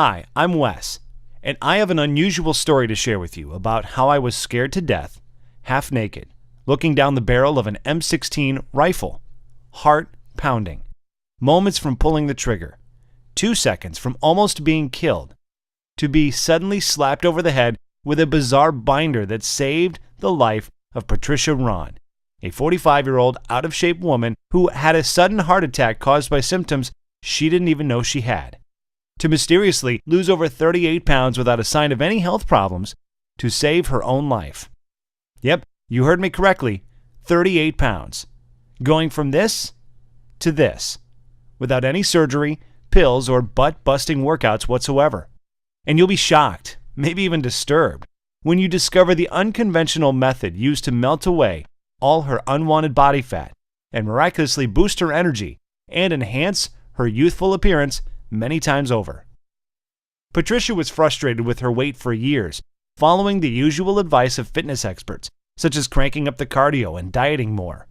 Hi, I'm Wes, and I have an unusual story to share with you about how I was scared to death, half naked, looking down the barrel of an M16 rifle, heart pounding, moments from pulling the trigger, 2 seconds from almost being killed, to be suddenly slapped over the head with a bizarre binder that saved the life of Patricia Ron, a 45-year-old out-of-shape woman who had a sudden heart attack caused by symptoms she didn't even know she had, to mysteriously lose over 38 pounds without a sign of any health problems, to save her own life. Yep, you heard me correctly, 38 pounds. Going from this to this, without any surgery, pills, or butt-busting workouts whatsoever. And you'll be shocked, maybe even disturbed, when you discover the unconventional method used to melt away all her unwanted body fat and miraculously boost her energy and enhance her youthful appearance many times over. Patricia was frustrated with her weight for years, following the usual advice of fitness experts, such as cranking up the cardio and dieting more.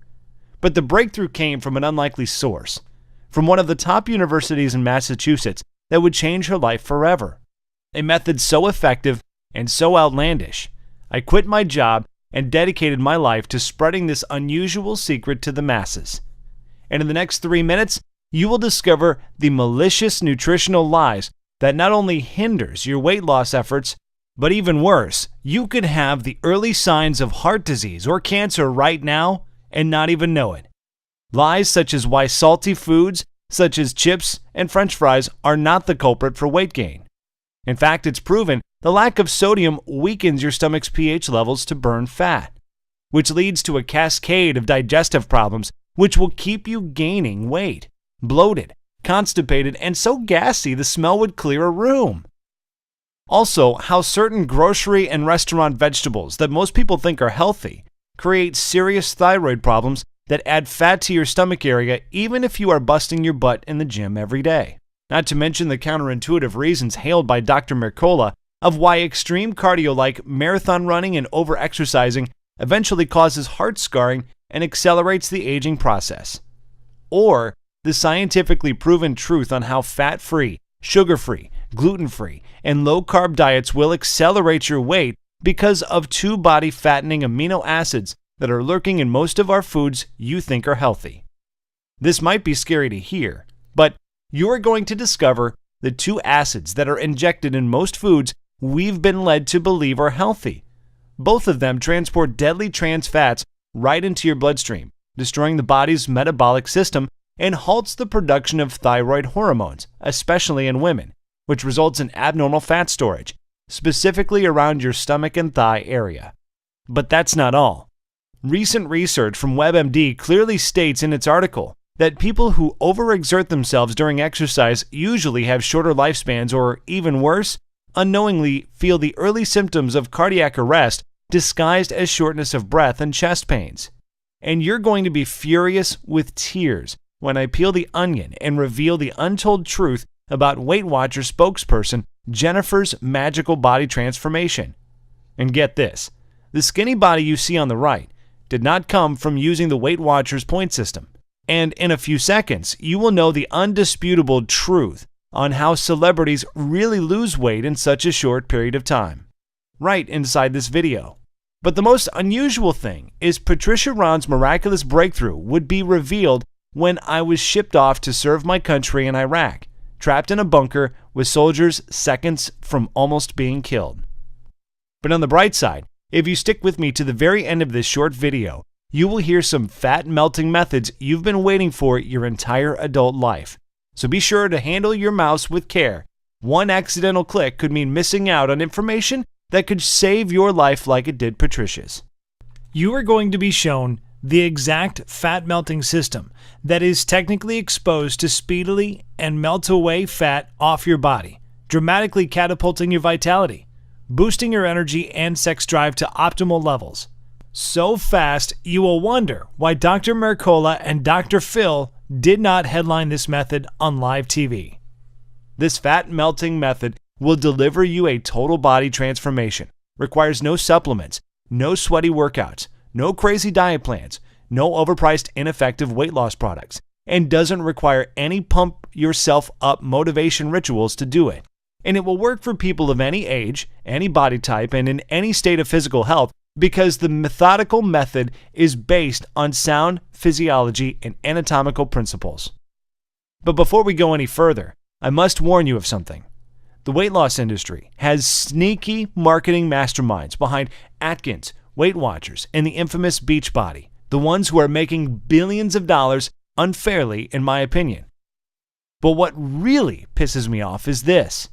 But the breakthrough came from an unlikely source, from one of the top universities in Massachusetts that would change her life forever. A method so effective and so outlandish, I quit my job and dedicated my life to spreading this unusual secret to the masses. And in the next 3 minutes, you will discover the malicious nutritional lies that not only hinders your weight loss efforts, but even worse, you could have the early signs of heart disease or cancer right now and not even know it. Lies such as why salty foods, such as chips and French fries, are not the culprit for weight gain. In fact, it's proven the lack of sodium weakens your stomach's pH levels to burn fat, which leads to a cascade of digestive problems which will keep you gaining weight, bloated, constipated, and so gassy the smell would clear a room. Also, how certain grocery and restaurant vegetables that most people think are healthy create serious thyroid problems that add fat to your stomach area even if you are busting your butt in the gym every day. Not to mention the counterintuitive reasons hailed by Dr. Mercola of why extreme cardio like marathon running and over-exercising eventually causes heart scarring and accelerates the aging process. Or the scientifically proven truth on how fat-free, sugar-free, gluten-free, and low-carb diets will accelerate your weight because of two body-fattening amino acids that are lurking in most of our foods you think are healthy. This might be scary to hear, but you are going to discover the two acids that are injected in most foods we've been led to believe are healthy. Both of them transport deadly trans fats right into your bloodstream, destroying the body's metabolic system and halts the production of thyroid hormones, especially in women, which results in abnormal fat storage, specifically around your stomach and thigh area. But that's not all. Recent research from WebMD clearly states in its article that people who overexert themselves during exercise usually have shorter lifespans or, even worse, unknowingly feel the early symptoms of cardiac arrest disguised as shortness of breath and chest pains. And you're going to be furious with tears when I peel the onion and reveal the untold truth about Weight Watchers spokesperson Jennifer's magical body transformation. And get this, the skinny body you see on the right did not come from using the Weight Watchers point system. And in a few seconds, you will know the undisputable truth on how celebrities really lose weight in such a short period of time, right inside this video. But the most unusual thing is Patricia Ron's miraculous breakthrough would be revealed when I was shipped off to serve my country in Iraq, trapped in a bunker with soldiers seconds from almost being killed. But on the bright side, if you stick with me to the very end of this short video, you will hear some fat-melting methods you've been waiting for your entire adult life. So be sure to handle your mouse with care. One accidental click could mean missing out on information that could save your life like it did Patricia's. You are going to be shown the exact fat-melting system that is technically exposed to speedily and melt away fat off your body, dramatically catapulting your vitality, boosting your energy and sex drive to optimal levels. So fast, you will wonder why Dr. Mercola and Dr. Phil did not headline this method on live TV. This fat-melting method will deliver you a total body transformation, requires no supplements, no sweaty workouts, no crazy diet plans, no overpriced ineffective weight loss products, and doesn't require any pump yourself up motivation rituals to do it. And it will work for people of any age, any body type, and in any state of physical health because the methodical method is based on sound physiology and anatomical principles. But before we go any further, I must warn you of something. The weight loss industry has sneaky marketing masterminds behind Atkins, Weight Watchers, and the infamous Beachbody, the ones who are making billions of dollars unfairly, in my opinion. But what really pisses me off is this.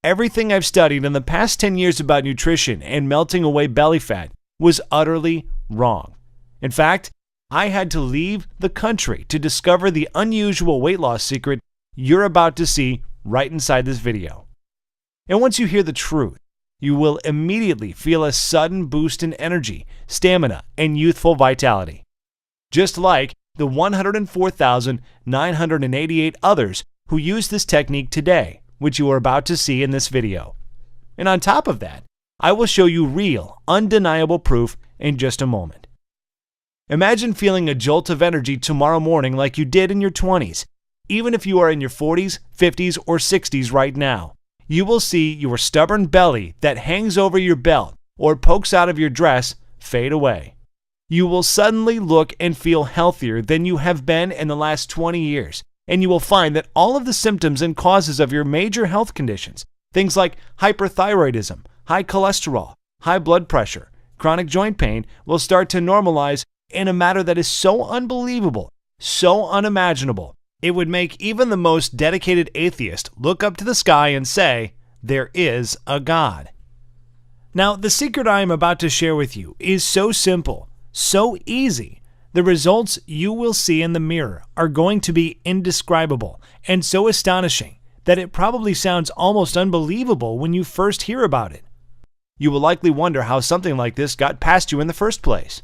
Everything I've studied in the past 10 years about nutrition and melting away belly fat was utterly wrong. In fact, I had to leave the country to discover the unusual weight loss secret you're about to see right inside this video. And once you hear the truth, you will immediately feel a sudden boost in energy, stamina, and youthful vitality. Just like the 104,988 others who use this technique today, which you are about to see in this video. And on top of that, I will show you real, undeniable proof in just a moment. Imagine feeling a jolt of energy tomorrow morning like you did in your 20s, even if you are in your 40s, 50s, or 60s right now. You will see your stubborn belly that hangs over your belt or pokes out of your dress fade away. You will suddenly look and feel healthier than you have been in the last 20 years, and you will find that all of the symptoms and causes of your major health conditions, things like hyperthyroidism, high cholesterol, high blood pressure, chronic joint pain, will start to normalize in a manner that is so unbelievable, so unimaginable, it would make even the most dedicated atheist look up to the sky and say, "There is a God." Now, the secret I am about to share with you is so simple, so easy. The results you will see in the mirror are going to be indescribable and so astonishing that it probably sounds almost unbelievable when you first hear about it. You will likely wonder how something like this got past you in the first place.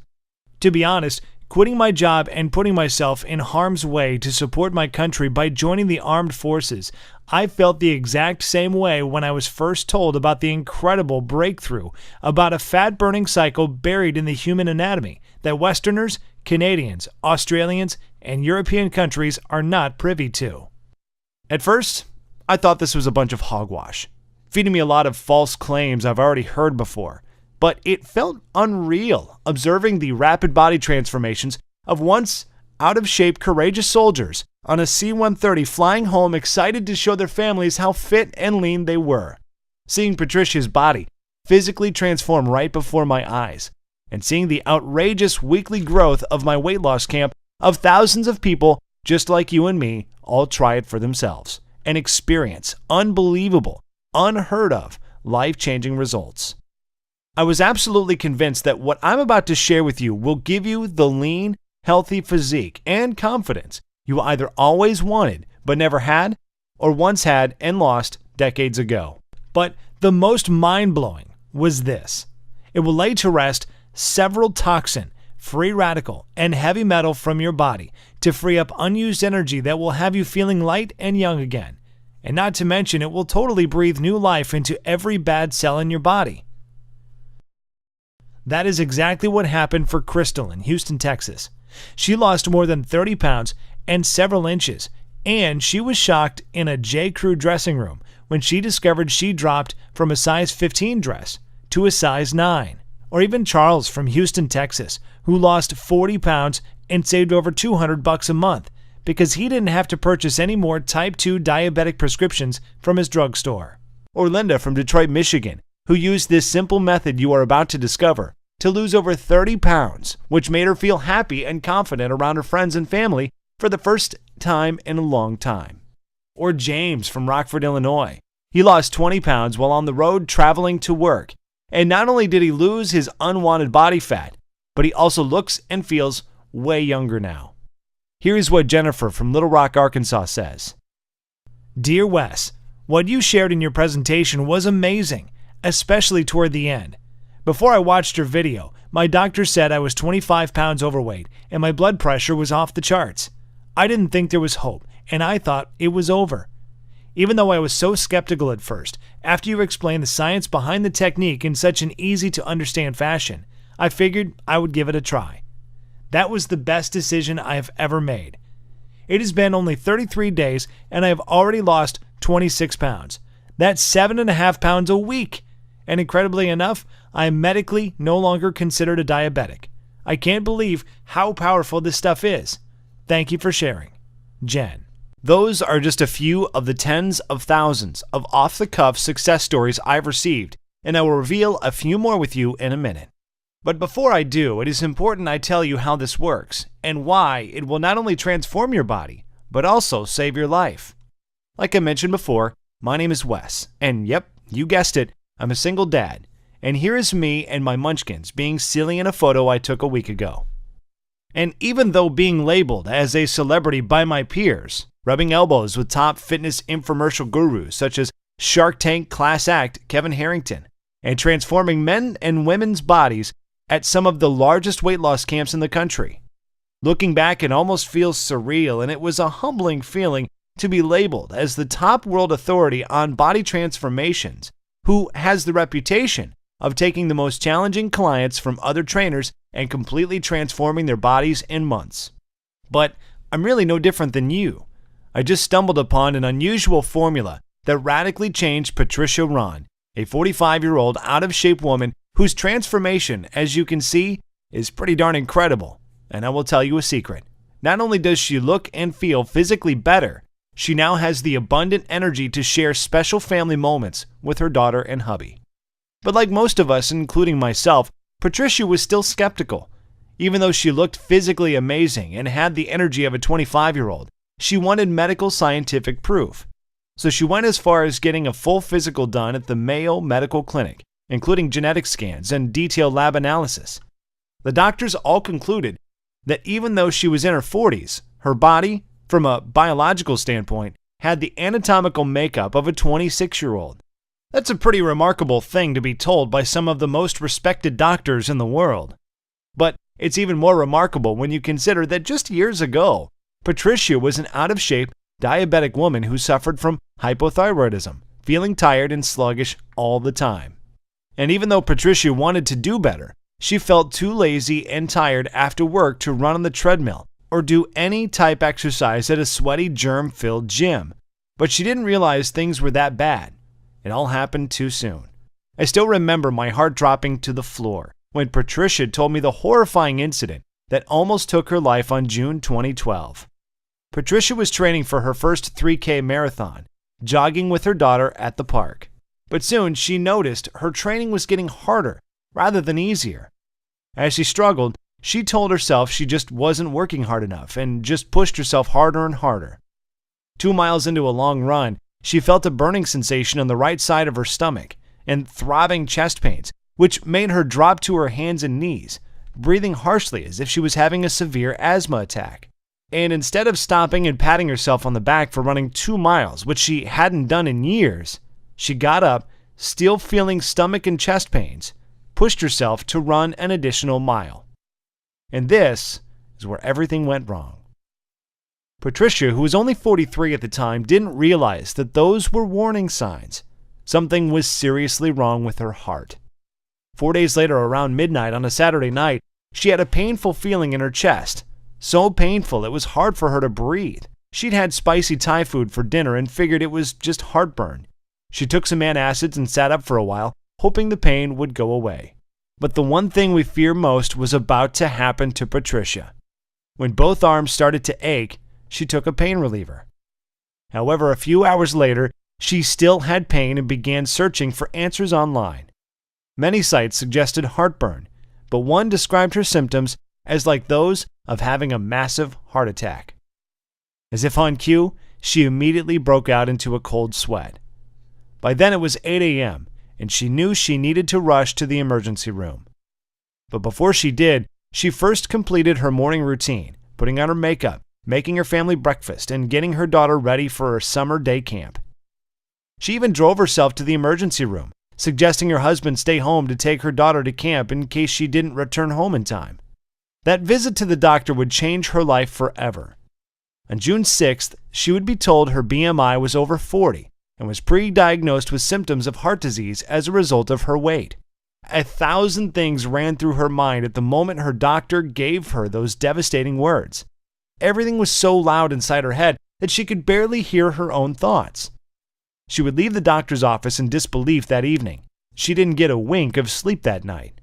To be honest, quitting my job and putting myself in harm's way to support my country by joining the armed forces, I felt the exact same way when I was first told about the incredible breakthrough about a fat-burning cycle buried in the human anatomy that Westerners, Canadians, Australians, and European countries are not privy to. At first, I thought this was a bunch of hogwash, feeding me a lot of false claims I've already heard before. But it felt unreal observing the rapid body transformations of once out-of-shape courageous soldiers on a C-130 flying home excited to show their families how fit and lean they were. Seeing Patricia's body physically transform right before my eyes, and seeing the outrageous weekly growth of my weight loss camp of thousands of people just like you and me all try it for themselves and experience unbelievable, unheard of, life-changing results. I was absolutely convinced that what I'm about to share with you will give you the lean, healthy physique and confidence you either always wanted but never had, or once had and lost decades ago. But the most mind-blowing was this. It will lay to rest several toxin, free radical, and heavy metal from your body to free up unused energy that will have you feeling light and young again. And not to mention, it will totally breathe new life into every bad cell in your body. That is exactly what happened for Crystal in Houston, Texas. She lost more than 30 pounds and several inches, and she was shocked in a J. Crew dressing room when she discovered she dropped from a size 15 dress to a size 9. Or even Charles from Houston, Texas, who lost 40 pounds and saved over $200 a month because he didn't have to purchase any more type 2 diabetic prescriptions from his drugstore. Or Linda from Detroit, Michigan, who used this simple method you are about to discover to lose over 30 pounds, which made her feel happy and confident around her friends and family for the first time in a long time. Or James from Rockford, Illinois. He lost 20 pounds while on the road traveling to work. And not only did he lose his unwanted body fat, but he also looks and feels way younger now. Here's what Jennifer from Little Rock, Arkansas says. Dear Wes, what you shared in your presentation was amazing, especially toward the end. Before I watched your video, my doctor said I was 25 pounds overweight and my blood pressure was off the charts. I didn't think there was hope, and I thought it was over. Even though I was so skeptical at first, after you explained the science behind the technique in such an easy-to-understand fashion, I figured I would give it a try. That was the best decision I have ever made. It has been only 33 days, and I have already lost 26 pounds. That's 7.5 pounds a week. And incredibly enough, I am medically no longer considered a diabetic. I can't believe how powerful this stuff is. Thank you for sharing. Jen. Those are just a few of the tens of thousands of off-the-cuff success stories I've received, and I will reveal a few more with you in a minute. But before I do, it is important I tell you how this works and why it will not only transform your body, but also save your life. Like I mentioned before, my name is Wes, and yep, you guessed it, I'm a single dad. And here is me and my munchkins being silly in a photo I took a week ago. And even though being labeled as a celebrity by my peers, rubbing elbows with top fitness infomercial gurus such as Shark Tank class act Kevin Harrington, and transforming men and women's bodies at some of the largest weight loss camps in the country. Looking back, it almost feels surreal, and it was a humbling feeling to be labeled as the top world authority on body transformations, who has the reputation of taking the most challenging clients from other trainers and completely transforming their bodies in months. But I'm really no different than you. I just stumbled upon an unusual formula that radically changed Patricia Ron, a 45-year-old out-of-shape woman whose transformation, as you can see, is pretty darn incredible. And I will tell you a secret. Not only does she look and feel physically better, she now has the abundant energy to share special family moments with her daughter and hubby. But like most of us, including myself, Patricia was still skeptical. Even though she looked physically amazing and had the energy of a 25-year-old, she wanted medical scientific proof. So she went as far as getting a full physical done at the Mayo Medical Clinic, including genetic scans and detailed lab analysis. The doctors all concluded that even though she was in her 40s, her body, from a biological standpoint, had the anatomical makeup of a 26-year-old. That's a pretty remarkable thing to be told by some of the most respected doctors in the world. But it's even more remarkable when you consider that just years ago, Patricia was an out-of-shape, diabetic woman who suffered from hypothyroidism, feeling tired and sluggish all the time. And even though Patricia wanted to do better, she felt too lazy and tired after work to run on the treadmill or do any type exercise at a sweaty, germ-filled gym. But she didn't realize things were that bad. It all happened too soon. I still remember my heart dropping to the floor when Patricia told me the horrifying incident that almost took her life on June 2012. Patricia was training for her first 3K marathon, jogging with her daughter at the park. But soon she noticed her training was getting harder rather than easier. As she struggled, she told herself she just wasn't working hard enough and just pushed herself harder and harder. 2 miles into a long run, she felt a burning sensation on the right side of her stomach and throbbing chest pains, which made her drop to her hands and knees, breathing harshly as if she was having a severe asthma attack. And instead of stopping and patting herself on the back for running 2 miles, which she hadn't done in years, she got up, still feeling stomach and chest pains, pushed herself to run an additional mile. And this is where everything went wrong. Patricia, who was only 43 at the time, didn't realize that those were warning signs. Something was seriously wrong with her heart. 4 days later, around midnight on a Saturday night, she had a painful feeling in her chest. So painful it was hard for her to breathe. She'd had spicy Thai food for dinner and figured it was just heartburn. She took some antacids and sat up for a while, hoping the pain would go away. But the one thing we fear most was about to happen to Patricia. When both arms started to ache, she took a pain reliever. However, a few hours later, she still had pain and began searching for answers online. Many sites suggested heartburn, but one described her symptoms as like those of having a massive heart attack. As if on cue, she immediately broke out into a cold sweat. By then it was 8 a.m., and she knew she needed to rush to the emergency room. But before she did, she first completed her morning routine, putting on her makeup, making her family breakfast, and getting her daughter ready for her summer day camp. She even drove herself to the emergency room, suggesting her husband stay home to take her daughter to camp in case she didn't return home in time. That visit to the doctor would change her life forever. On June 6th, she would be told her BMI was over 40 and was pre-diagnosed with symptoms of heart disease as a result of her weight. 1,000 things ran through her mind at the moment her doctor gave her those devastating words. Everything was so loud inside her head that she could barely hear her own thoughts. She would leave the doctor's office in disbelief that evening. She didn't get a wink of sleep that night.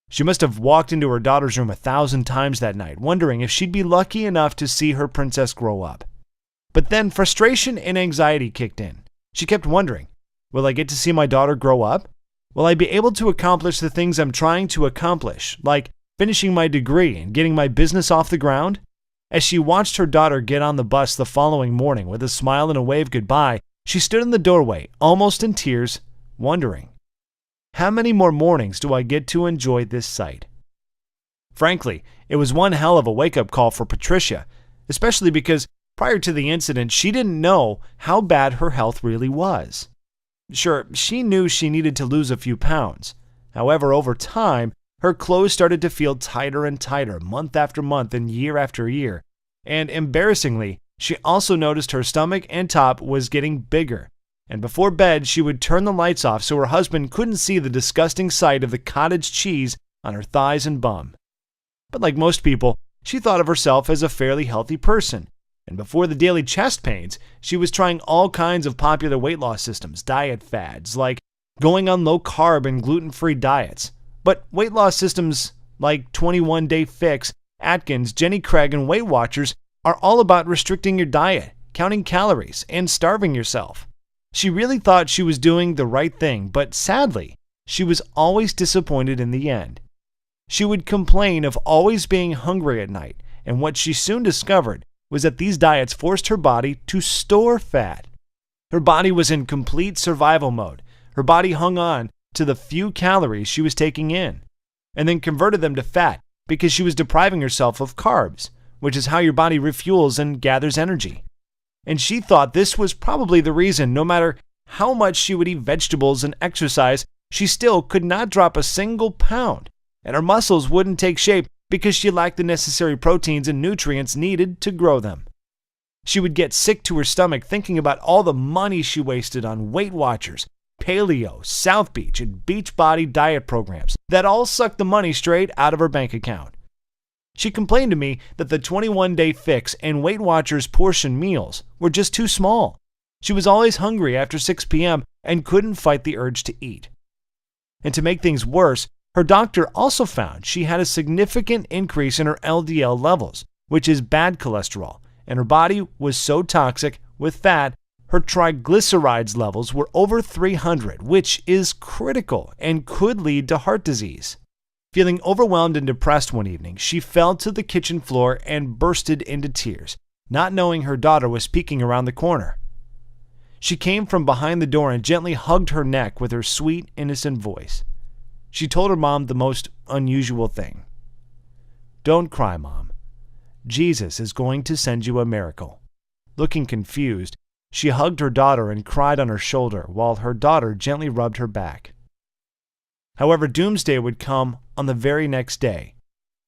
She must have walked into her daughter's room 1,000 times that night, wondering if she'd be lucky enough to see her princess grow up. But then frustration and anxiety kicked in. She kept wondering, will I get to see my daughter grow up? Will I be able to accomplish the things I'm trying to accomplish, like finishing my degree and getting my business off the ground? As she watched her daughter get on the bus the following morning with a smile and a wave goodbye, she stood in the doorway, almost in tears, wondering, how many more mornings do I get to enjoy this sight? Frankly, it was one hell of a wake-up call for Patricia, especially because prior to the incident, she didn't know how bad her health really was. Sure, she knew she needed to lose a few pounds. However, over time, her clothes started to feel tighter and tighter month after month and year after year. And embarrassingly, she also noticed her stomach and top was getting bigger. And before bed, she would turn the lights off so her husband couldn't see the disgusting sight of the cottage cheese on her thighs and bum. But like most people, she thought of herself as a fairly healthy person. And before the daily chest pains, she was trying all kinds of popular weight loss systems, diet fads, like going on low-carb and gluten-free diets. But weight loss systems like 21-Day Fix, Atkins, Jenny Craig, and Weight Watchers are all about restricting your diet, counting calories, and starving yourself. She really thought she was doing the right thing, but sadly, she was always disappointed in the end. She would complain of always being hungry at night, and what she soon discovered was that these diets forced her body to store fat. Her body was in complete survival mode. Her body hung on to the few calories she was taking in, and then converted them to fat because she was depriving herself of carbs, which is how your body refuels and gathers energy. And she thought this was probably the reason no matter how much she would eat vegetables and exercise, she still could not drop a single pound, and her muscles wouldn't take shape because she lacked the necessary proteins and nutrients needed to grow them. She would get sick to her stomach thinking about all the money she wasted on Weight Watchers, Paleo, South Beach, and Beachbody diet programs that all sucked the money straight out of her bank account. She complained to me that the 21-Day Fix and Weight Watchers portion meals were just too small. She was always hungry after 6 p.m. and couldn't fight the urge to eat. And to make things worse, her doctor also found she had a significant increase in her LDL levels, which is bad cholesterol, and her body was so toxic with fat, her triglycerides levels were over 300, which is critical and could lead to heart disease. Feeling overwhelmed and depressed one evening, she fell to the kitchen floor and bursted into tears, not knowing her daughter was peeking around the corner. She came from behind the door and gently hugged her neck with her sweet, innocent voice. She told her mom the most unusual thing. "Don't cry, Mom. Jesus is going to send you a miracle." Looking confused, she hugged her daughter and cried on her shoulder while her daughter gently rubbed her back. However, doomsday would come on the very next day.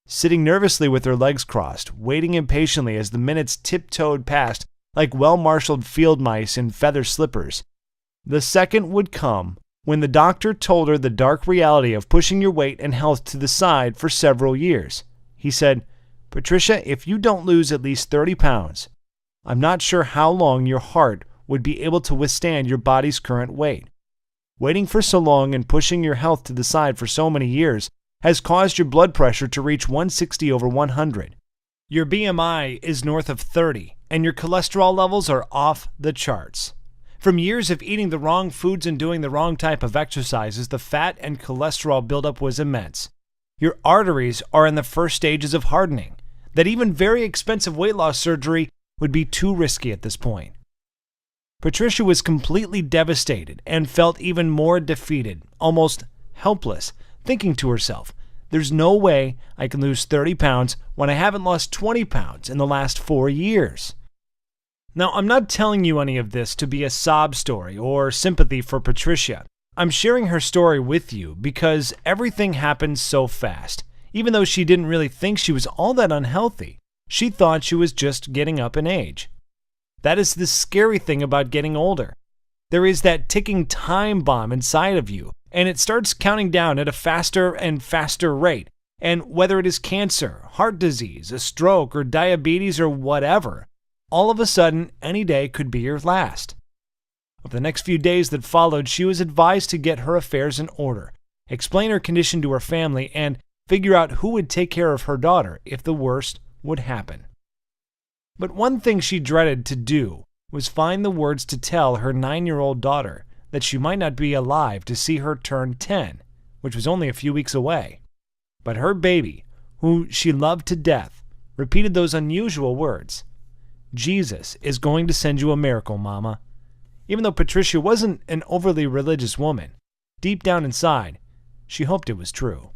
Sitting nervously with her legs crossed, waiting impatiently as the minutes tiptoed past like well-marshaled field mice in feather slippers, the second would come when the doctor told her the dark reality of pushing your weight and health to the side for several years. He said, "Patricia, if you don't lose at least 30 pounds, I'm not sure how long your heart would be able to withstand your body's current weight. Waiting for so long and pushing your health to the side for so many years has caused your blood pressure to reach 160 over 100. Your BMI is north of 30, and your cholesterol levels are off the charts. From years of eating the wrong foods and doing the wrong type of exercises, the fat and cholesterol buildup was immense. Your arteries are in the first stages of hardening, that even very expensive weight loss surgery would be too risky at this point." Patricia was completely devastated and felt even more defeated, almost helpless, thinking to herself, "There's no way I can lose 30 pounds when I haven't lost 20 pounds in the last 4 years." Now, I'm not telling you any of this to be a sob story or sympathy for Patricia. I'm sharing her story with you because everything happened so fast. Even though she didn't really think she was all that unhealthy, she thought she was just getting up in age. That is the scary thing about getting older. There is that ticking time bomb inside of you, and it starts counting down at a faster and faster rate. And whether it is cancer, heart disease, a stroke, or diabetes, or whatever, all of a sudden, any day could be your last. Over the next few days that followed, she was advised to get her affairs in order, explain her condition to her family, and figure out who would take care of her daughter if the worst would happen. But one thing she dreaded to do was find the words to tell her 9-year-old daughter that she might not be alive to see her turn 10, which was only a few weeks away. But her baby, who she loved to death, repeated those unusual words, "Jesus is going to send you a miracle, Mama." Even though Patricia wasn't an overly religious woman, deep down inside, she hoped it was true.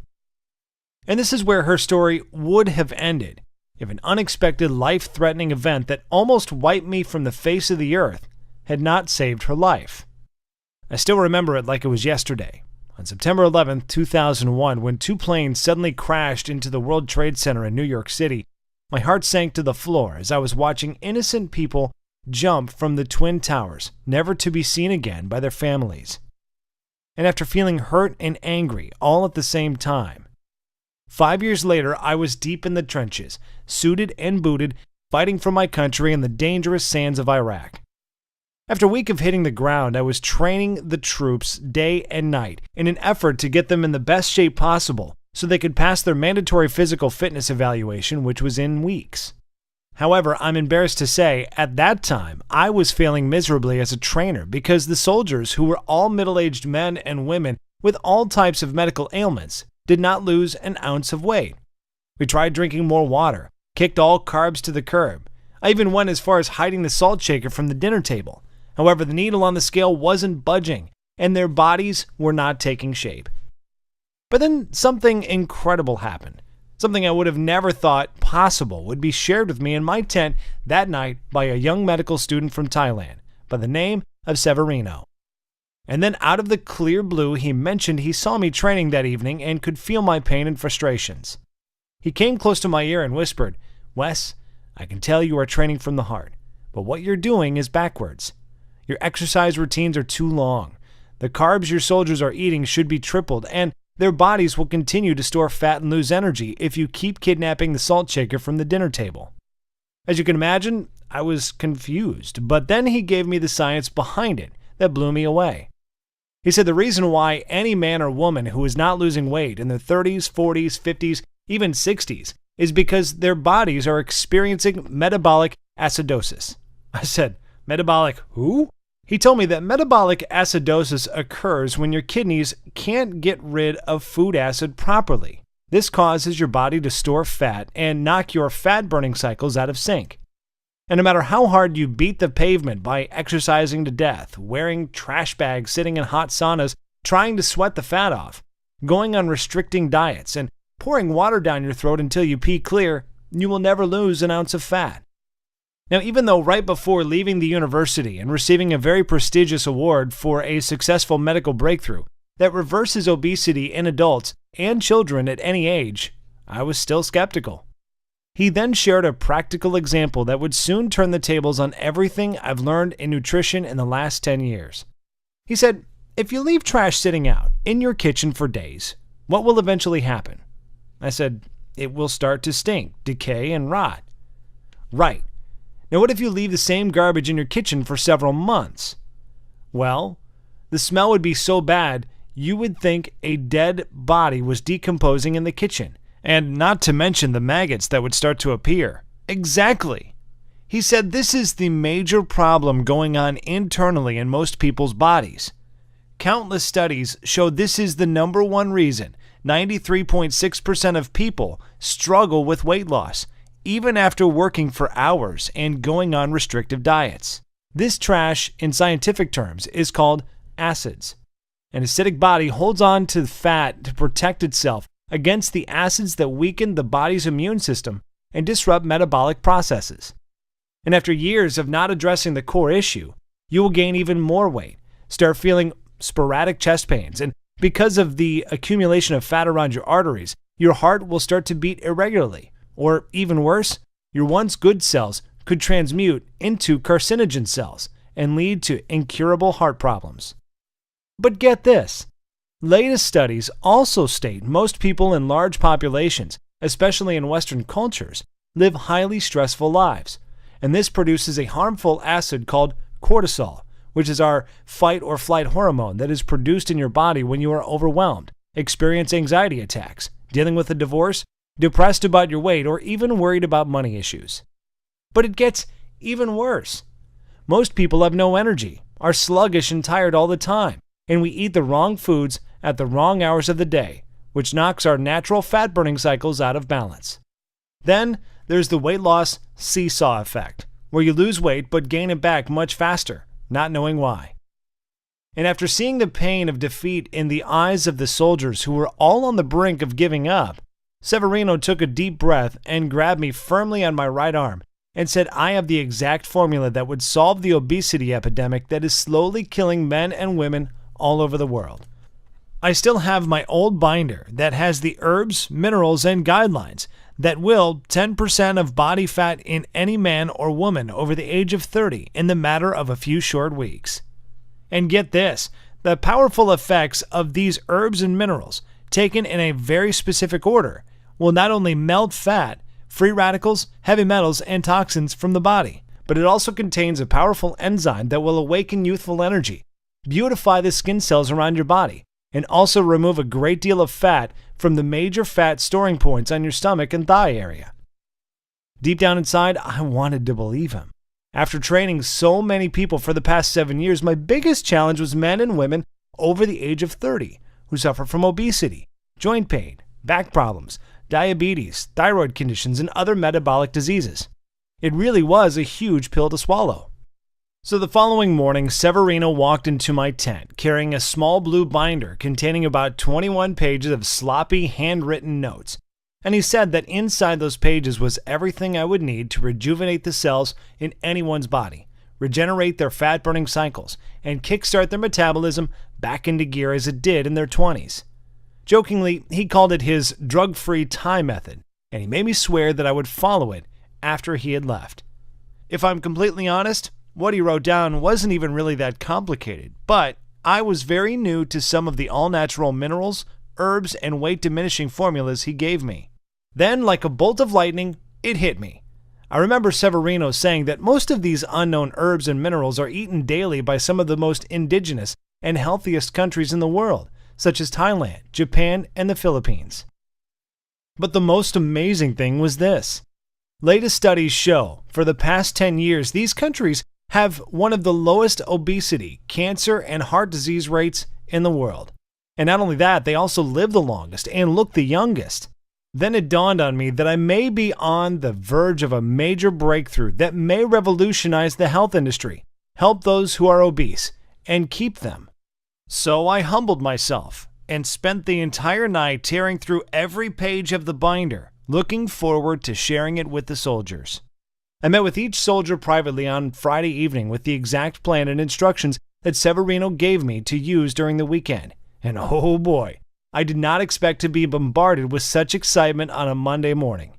And this is where her story would have ended if an unexpected life-threatening event that almost wiped me from the face of the earth had not saved her life. I still remember it like it was yesterday. On September 11, 2001, when 2 planes suddenly crashed into the World Trade Center in New York City, my heart sank to the floor as I was watching innocent people jump from the Twin Towers, never to be seen again by their families. And after feeling hurt and angry all at the same time, 5 years later, I was deep in the trenches, suited and booted, fighting for my country in the dangerous sands of Iraq. After a week of hitting the ground, I was training the troops day and night in an effort to get them in the best shape possible so they could pass their mandatory physical fitness evaluation, which was in weeks. However, I'm embarrassed to say, at that time, I was failing miserably as a trainer because the soldiers, who were all middle-aged men and women with all types of medical ailments, did not lose an ounce of weight. We tried drinking more water, kicked all carbs to the curb. I even went as far as hiding the salt shaker from the dinner table. However, the needle on the scale wasn't budging, and their bodies were not taking shape. But then something incredible happened. Something I would have never thought possible would be shared with me in my tent that night by a young medical student from Thailand by the name of Severino. And then out of the clear blue, he mentioned he saw me training that evening and could feel my pain and frustrations. He came close to my ear and whispered, "Wes, I can tell you are training from the heart, but what you're doing is backwards. Your exercise routines are too long. The carbs your soldiers are eating should be tripled, and their bodies will continue to store fat and lose energy if you keep kidnapping the salt shaker from the dinner table." As you can imagine, I was confused, but then he gave me the science behind it that blew me away. He said the reason why any man or woman who is not losing weight in their 30s, 40s, 50s, even 60s is because their bodies are experiencing metabolic acidosis. I said, "Metabolic who?" He told me that metabolic acidosis occurs when your kidneys can't get rid of food acid properly. This causes your body to store fat and knock your fat-burning cycles out of sync. And no matter how hard you beat the pavement by exercising to death, wearing trash bags, sitting in hot saunas, trying to sweat the fat off, going on restricting diets, and pouring water down your throat until you pee clear, you will never lose an ounce of fat. Now, even though right before leaving the university and receiving a very prestigious award for a successful medical breakthrough that reverses obesity in adults and children at any age, I was still skeptical. He then shared a practical example that would soon turn the tables on everything I've learned in nutrition in the last 10 years. He said, if you leave trash sitting out in your kitchen for days, what will eventually happen? I said, it will start to stink, decay, and rot. Right. Now what if you leave the same garbage in your kitchen for several months? Well, the smell would be so bad you would think a dead body was decomposing in the kitchen. And not to mention the maggots that would start to appear. Exactly. He said this is the major problem going on internally in most people's bodies. Countless studies show this is the number one reason 93.6% of people struggle with weight loss, even after working for hours and going on restrictive diets. This trash, in scientific terms, is called acids. An acidic body holds on to fat to protect itself against the acids that weaken the body's immune system and disrupt metabolic processes. And after years of not addressing the core issue, you will gain even more weight, start feeling sporadic chest pains, and because of the accumulation of fat around your arteries, your heart will start to beat irregularly, or even worse, your once good cells could transmute into carcinogen cells and lead to incurable heart problems. But get this. Latest studies also state most people in large populations, especially in Western cultures, live highly stressful lives, and this produces a harmful acid called cortisol, which is our fight or flight hormone that is produced in your body when you are overwhelmed, experience anxiety attacks, dealing with a divorce, depressed about your weight, or even worried about money issues. But it gets even worse. Most people have no energy, are sluggish and tired all the time, and we eat the wrong foods at the wrong hours of the day, which knocks our natural fat-burning cycles out of balance. Then there's the weight loss seesaw effect, where you lose weight but gain it back much faster, not knowing why. And after seeing the pain of defeat in the eyes of the soldiers who were all on the brink of giving up, Severino took a deep breath and grabbed me firmly on my right arm and said I have the exact formula that would solve the obesity epidemic that is slowly killing men and women all over the world. I still have my old binder that has the herbs, minerals, and guidelines that will 10% of body fat in any man or woman over the age of 30 in the matter of a few short weeks. And get this, the powerful effects of these herbs and minerals, taken in a very specific order, will not only melt fat, free radicals, heavy metals, and toxins from the body, but it also contains a powerful enzyme that will awaken youthful energy, beautify the skin cells around your body, and also remove a great deal of fat from the major fat storing points on your stomach and thigh area. Deep down inside, I wanted to believe him. After training so many people for the past 7 years, my biggest challenge was men and women over the age of 30 who suffer from obesity, joint pain, back problems, diabetes, thyroid conditions, and other metabolic diseases. It really was a huge pill to swallow. So the following morning, Severino walked into my tent carrying a small blue binder containing about 21 pages of sloppy, handwritten notes. And he said that inside those pages was everything I would need to rejuvenate the cells in anyone's body, regenerate their fat-burning cycles, and kickstart their metabolism back into gear as it did in their 20s. Jokingly, he called it his drug-free time method, and he made me swear that I would follow it after he had left. If I'm completely honest, what he wrote down wasn't even really that complicated, but I was very new to some of the all-natural minerals, herbs, and weight-diminishing formulas he gave me. Then, like a bolt of lightning, it hit me. I remember Severino saying that most of these unknown herbs and minerals are eaten daily by some of the most indigenous and healthiest countries in the world, such as Thailand, Japan, and the Philippines. But the most amazing thing was this. Latest studies show, for the past 10 years, these countries have one of the lowest obesity, cancer, and heart disease rates in the world. And not only that, they also live the longest and look the youngest. Then it dawned on me that I may be on the verge of a major breakthrough that may revolutionize the health industry, help those who are obese, and keep them. So I humbled myself and spent the entire night tearing through every page of the binder, looking forward to sharing it with the soldiers. I met with each soldier privately on Friday evening with the exact plan and instructions that Severino gave me to use during the weekend. And oh boy, I did not expect to be bombarded with such excitement on a Monday morning.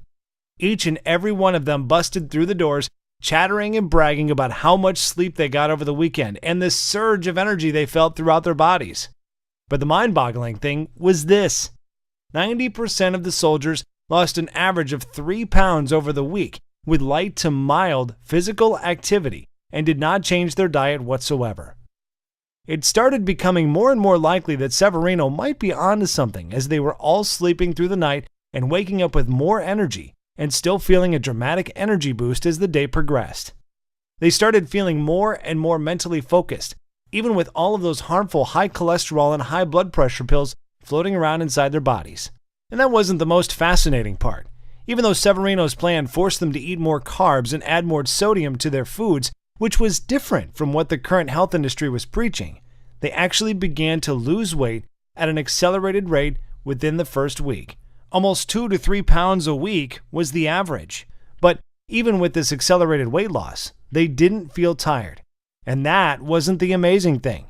Each and every one of them busted through the doors, chattering and bragging about how much sleep they got over the weekend and the surge of energy they felt throughout their bodies. But the mind-boggling thing was this. 90% of the soldiers lost an average of 3 pounds over the week with light to mild physical activity and did not change their diet whatsoever. It started becoming more and more likely that Severino might be onto something as they were all sleeping through the night and waking up with more energy and still feeling a dramatic energy boost as the day progressed. They started feeling more and more mentally focused, even with all of those harmful high cholesterol and high blood pressure pills floating around inside their bodies. And that wasn't the most fascinating part. Even though Severino's plan forced them to eat more carbs and add more sodium to their foods, which was different from what the current health industry was preaching, they actually began to lose weight at an accelerated rate within the first week. Almost 2 to 3 pounds a week was the average. But even with this accelerated weight loss, they didn't feel tired. And that wasn't the amazing thing.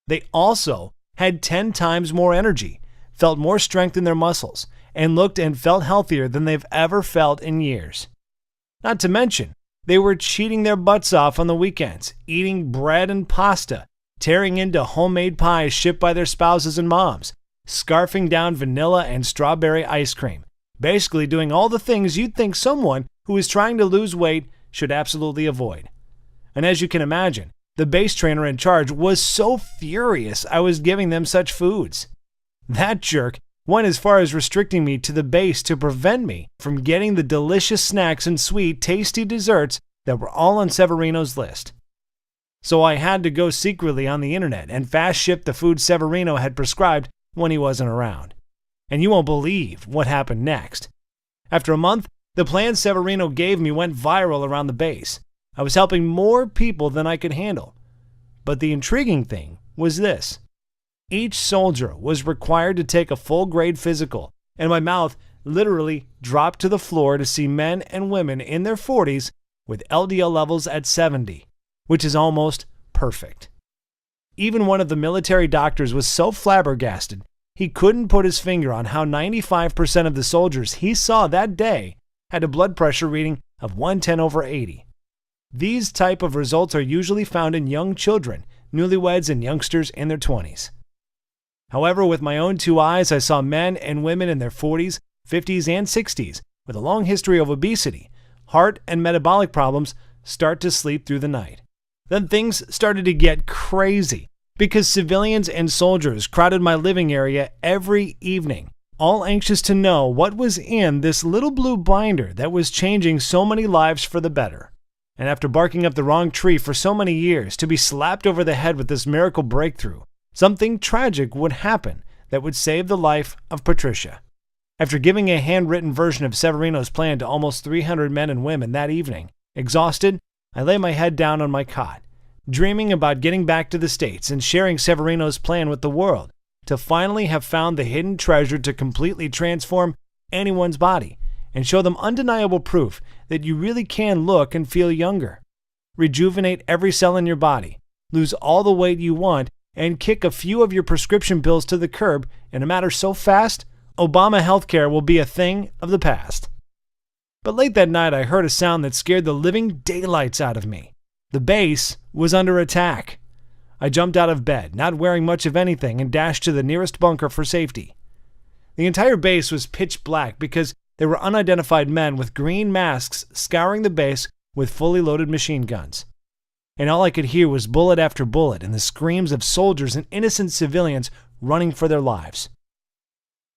They also had 10 times more energy, felt more strength in their muscles, and looked and felt healthier than they've ever felt in years. Not to mention, they were cheating their butts off on the weekends, eating bread and pasta, tearing into homemade pies shipped by their spouses and moms, scarfing down vanilla and strawberry ice cream, basically doing all the things you'd think someone who is trying to lose weight should absolutely avoid. And as you can imagine, The base trainer in charge was so furious I was giving them such foods. That jerk went as far as restricting me to the base to prevent me from getting the delicious snacks and sweet, tasty desserts that were all on Severino's list. So I had to go secretly on the internet and fast ship the food Severino had prescribed when he wasn't around. And you won't believe what happened next. After a month, the plan Severino gave me went viral around the base. I was helping more people than I could handle. But the intriguing thing was this. Each soldier was required to take a full-grade physical, and my mouth literally dropped to the floor to see men and women in their 40s with LDL levels at 70, which is almost perfect. Even one of the military doctors was so flabbergasted he couldn't put his finger on how 95% of the soldiers he saw that day had a blood pressure reading of 110/80. These type of results are usually found in young children, newlyweds, and youngsters in their 20s. However, with my own two eyes, I saw men and women in their 40s, 50s, and 60s with a long history of obesity, heart and metabolic problems start to sleep through the night. Then things started to get crazy because civilians and soldiers crowded my living area every evening, all anxious to know what was in this little blue binder that was changing so many lives for the better. And after barking up the wrong tree for so many years, to be slapped over the head with this miracle breakthrough, something tragic would happen that would save the life of Patricia. After giving a handwritten version of Severino's plan to almost 300 men and women that evening, exhausted, I lay my head down on my cot, dreaming about getting back to the States and sharing Severino's plan with the world, to finally have found the hidden treasure to completely transform anyone's body and show them undeniable proof that you really can look and feel younger, rejuvenate every cell in your body, lose all the weight you want, and kick a few of your prescription pills to the curb in a matter so fast, Obama healthcare will be a thing of the past. But late that night, I heard a sound that scared the living daylights out of me. The base was under attack. I jumped out of bed, not wearing much of anything, and dashed to the nearest bunker for safety. The entire base was pitch black because there were unidentified men with green masks scouring the base with fully loaded machine guns. And all I could hear was bullet after bullet and the screams of soldiers and innocent civilians running for their lives.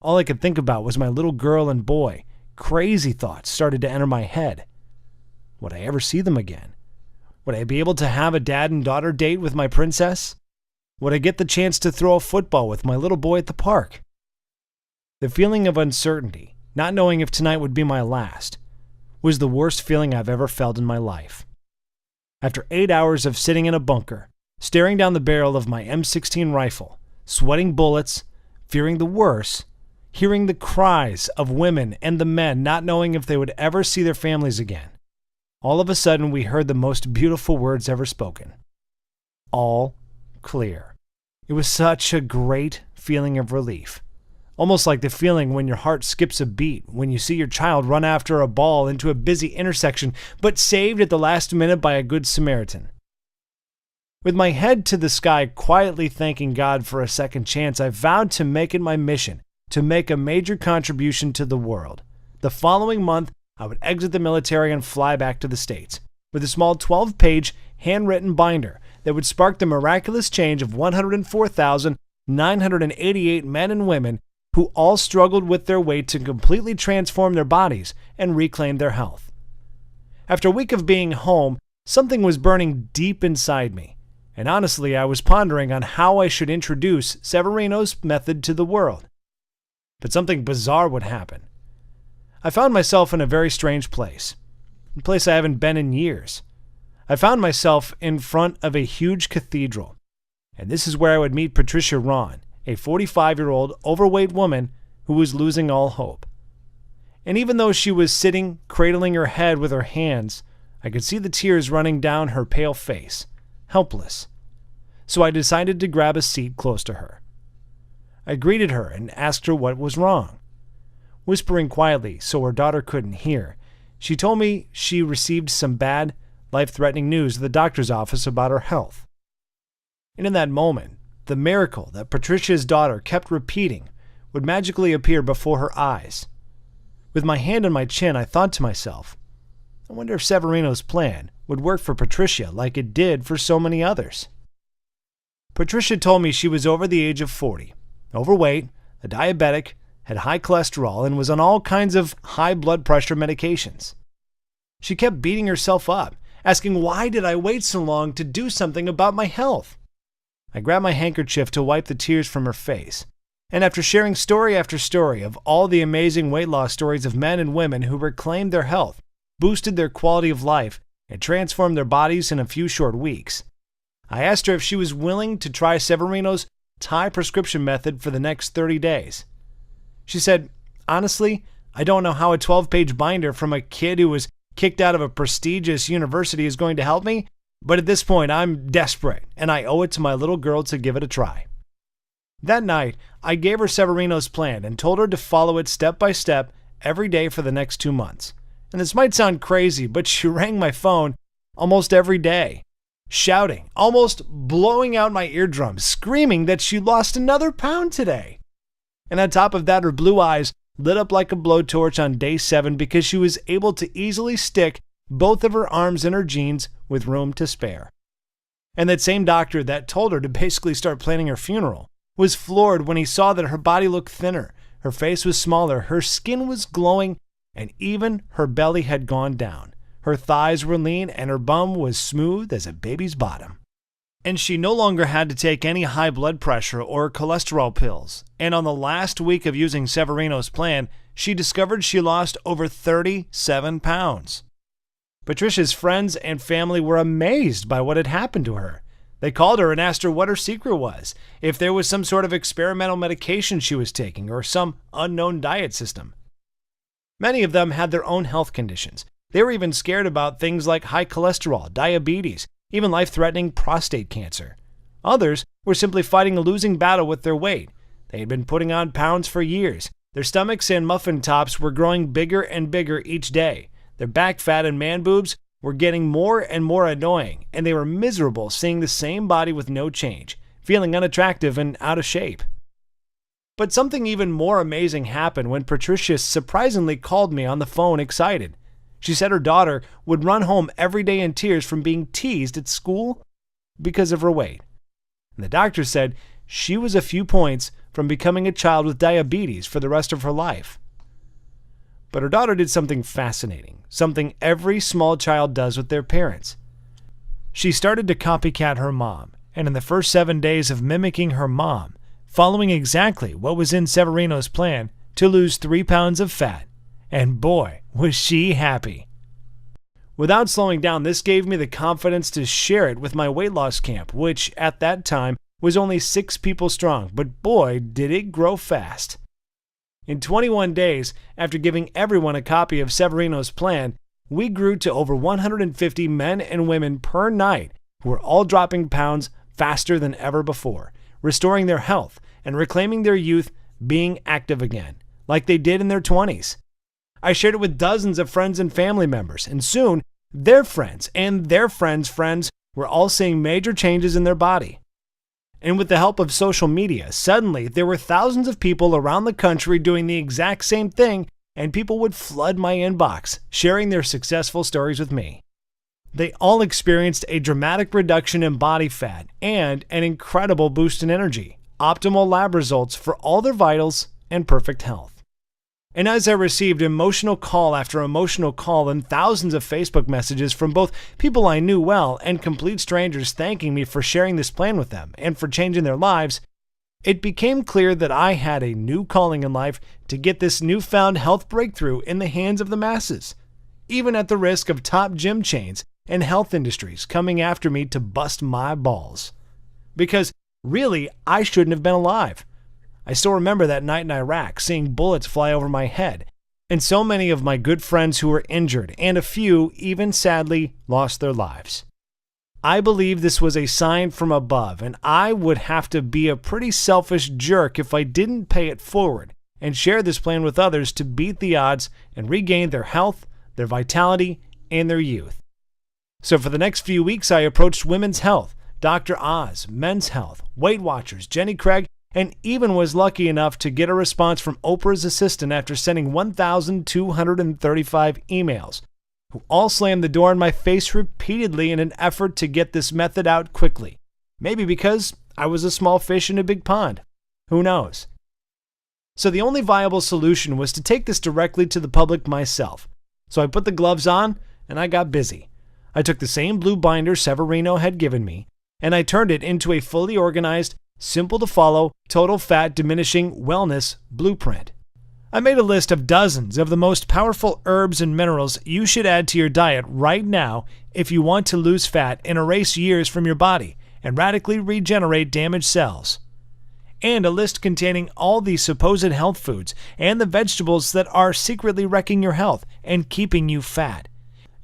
All I could think about was my little girl and boy. Crazy thoughts started to enter my head. Would I ever see them again? Would I be able to have a dad and daughter date with my princess? Would I get the chance to throw a football with my little boy at the park? The feeling of uncertainty, not knowing if tonight would be my last, was the worst feeling I've ever felt in my life. After 8 hours of sitting in a bunker, staring down the barrel of my M16 rifle, sweating bullets, fearing the worst, hearing the cries of women and the men not knowing if they would ever see their families again, all of a sudden we heard the most beautiful words ever spoken. All clear. It was such a great feeling of relief. Almost like the feeling when your heart skips a beat when you see your child run after a ball into a busy intersection, but saved at the last minute by a good Samaritan. With my head to the sky, quietly thanking God for a second chance, I vowed to make it my mission to make a major contribution to the world. The following month, I would exit the military and fly back to the States with a small 12-page handwritten binder that would spark the miraculous change of 104,988 men and women who all struggled with their weight to completely transform their bodies and reclaim their health. After a week of being home, something was burning deep inside me, and honestly, I was pondering on how I should introduce Severino's method to the world. But something bizarre would happen. I found myself in a very strange place, a place I haven't been in years. I found myself in front of a huge cathedral, and this is where I would meet Patricia Ron, a 45-year-old overweight woman who was losing all hope. And even though she was sitting, cradling her head with her hands, I could see the tears running down her pale face, helpless. So I decided to grab a seat close to her. I greeted her and asked her what was wrong. Whispering quietly so her daughter couldn't hear, she told me she received some bad, life-threatening news at the doctor's office about her health. And in that moment, the miracle that Patricia's daughter kept repeating would magically appear before her eyes. With my hand on my chin, I thought to myself, I wonder if Severino's plan would work for Patricia like it did for so many others. Patricia told me she was over the age of 40, overweight, a diabetic, had high cholesterol, and was on all kinds of high blood pressure medications. She kept beating herself up, asking why did I wait so long to do something about my health. I grabbed my handkerchief to wipe the tears from her face, and after sharing story after story of all the amazing weight loss stories of men and women who reclaimed their health, boosted their quality of life, and transformed their bodies in a few short weeks, I asked her if she was willing to try Severino's Thai prescription method for the next 30 days. She said, honestly, I don't know how a 12-page binder from a kid who was kicked out of a prestigious university is going to help me, but at this point I'm desperate, and I owe it to my little girl to give it a try. That night, I gave her Severino's plan and told her to follow it step by step every day for the next 2 months. And this might sound crazy, but she rang my phone almost every day, shouting, almost blowing out my eardrums, screaming that she lost another pound today. And on top of that, her blue eyes lit up like a blowtorch on day 7 because she was able to easily stick both of her arms in her jeans with room to spare. And that same doctor that told her to basically start planning her funeral was floored when he saw that her body looked thinner, her face was smaller, her skin was glowing, and even her belly had gone down. Her thighs were lean and her bum was smooth as a baby's bottom. And she no longer had to take any high blood pressure or cholesterol pills. And on the last week of using Severino's plan, she discovered she lost over 37 pounds. Patricia's friends and family were amazed by what had happened to her. They called her and asked her what her secret was, if there was some sort of experimental medication she was taking or some unknown diet system. Many of them had their own health conditions. They were even scared about things like high cholesterol, diabetes, even life-threatening prostate cancer. Others were simply fighting a losing battle with their weight. They had been putting on pounds for years. Their stomachs and muffin tops were growing bigger and bigger each day. Their back fat and man boobs were getting more and more annoying, and they were miserable seeing the same body with no change, feeling unattractive and out of shape. But something even more amazing happened when Patricia surprisingly called me on the phone excited. She said her daughter would run home every day in tears from being teased at school because of her weight. And the doctor said she was a few points from becoming a child with diabetes for the rest of her life. But her daughter did something fascinating, something every small child does with their parents. She started to copycat her mom, and in the first 7 days of mimicking her mom, following exactly what was in Severino's plan to lose 3 pounds of fat, and boy, was she happy. Without slowing down, this gave me the confidence to share it with my weight loss camp, which at that time was only 6 people strong, but boy, did it grow fast. In 21 days, after giving everyone a copy of Severino's plan, we grew to over 150 men and women per night who were all dropping pounds faster than ever before, restoring their health and reclaiming their youth, being active again, like they did in their 20s. I shared it with dozens of friends and family members, and soon their friends and their friends' friends were all seeing major changes in their body. And with the help of social media, suddenly there were thousands of people around the country doing the exact same thing, and people would flood my inbox, sharing their successful stories with me. They all experienced a dramatic reduction in body fat and an incredible boost in energy, optimal lab results for all their vitals, and perfect health. And as I received emotional call after emotional call and thousands of Facebook messages from both people I knew well and complete strangers thanking me for sharing this plan with them and for changing their lives, it became clear that I had a new calling in life to get this newfound health breakthrough in the hands of the masses, even at the risk of top gym chains and health industries coming after me to bust my balls. Because really, I shouldn't have been alive. I still remember that night in Iraq, seeing bullets fly over my head, and so many of my good friends who were injured, and a few, even sadly, lost their lives. I believe this was a sign from above, and I would have to be a pretty selfish jerk if I didn't pay it forward and share this plan with others to beat the odds and regain their health, their vitality, and their youth. So for the next few weeks, I approached Women's Health, Dr. Oz, Men's Health, Weight Watchers, Jenny Craig, and even was lucky enough to get a response from Oprah's assistant after sending 1,235 emails, who all slammed the door in my face repeatedly in an effort to get this method out quickly. Maybe because I was a small fish in a big pond. Who knows? So the only viable solution was to take this directly to the public myself. So I put the gloves on and I got busy. I took the same blue binder Severino had given me and I turned it into a fully organized, simple to follow, total fat diminishing wellness blueprint. I made a list of dozens of the most powerful herbs and minerals you should add to your diet right now if you want to lose fat and erase years from your body and radically regenerate damaged cells. And a list containing all the supposed health foods and the vegetables that are secretly wrecking your health and keeping you fat.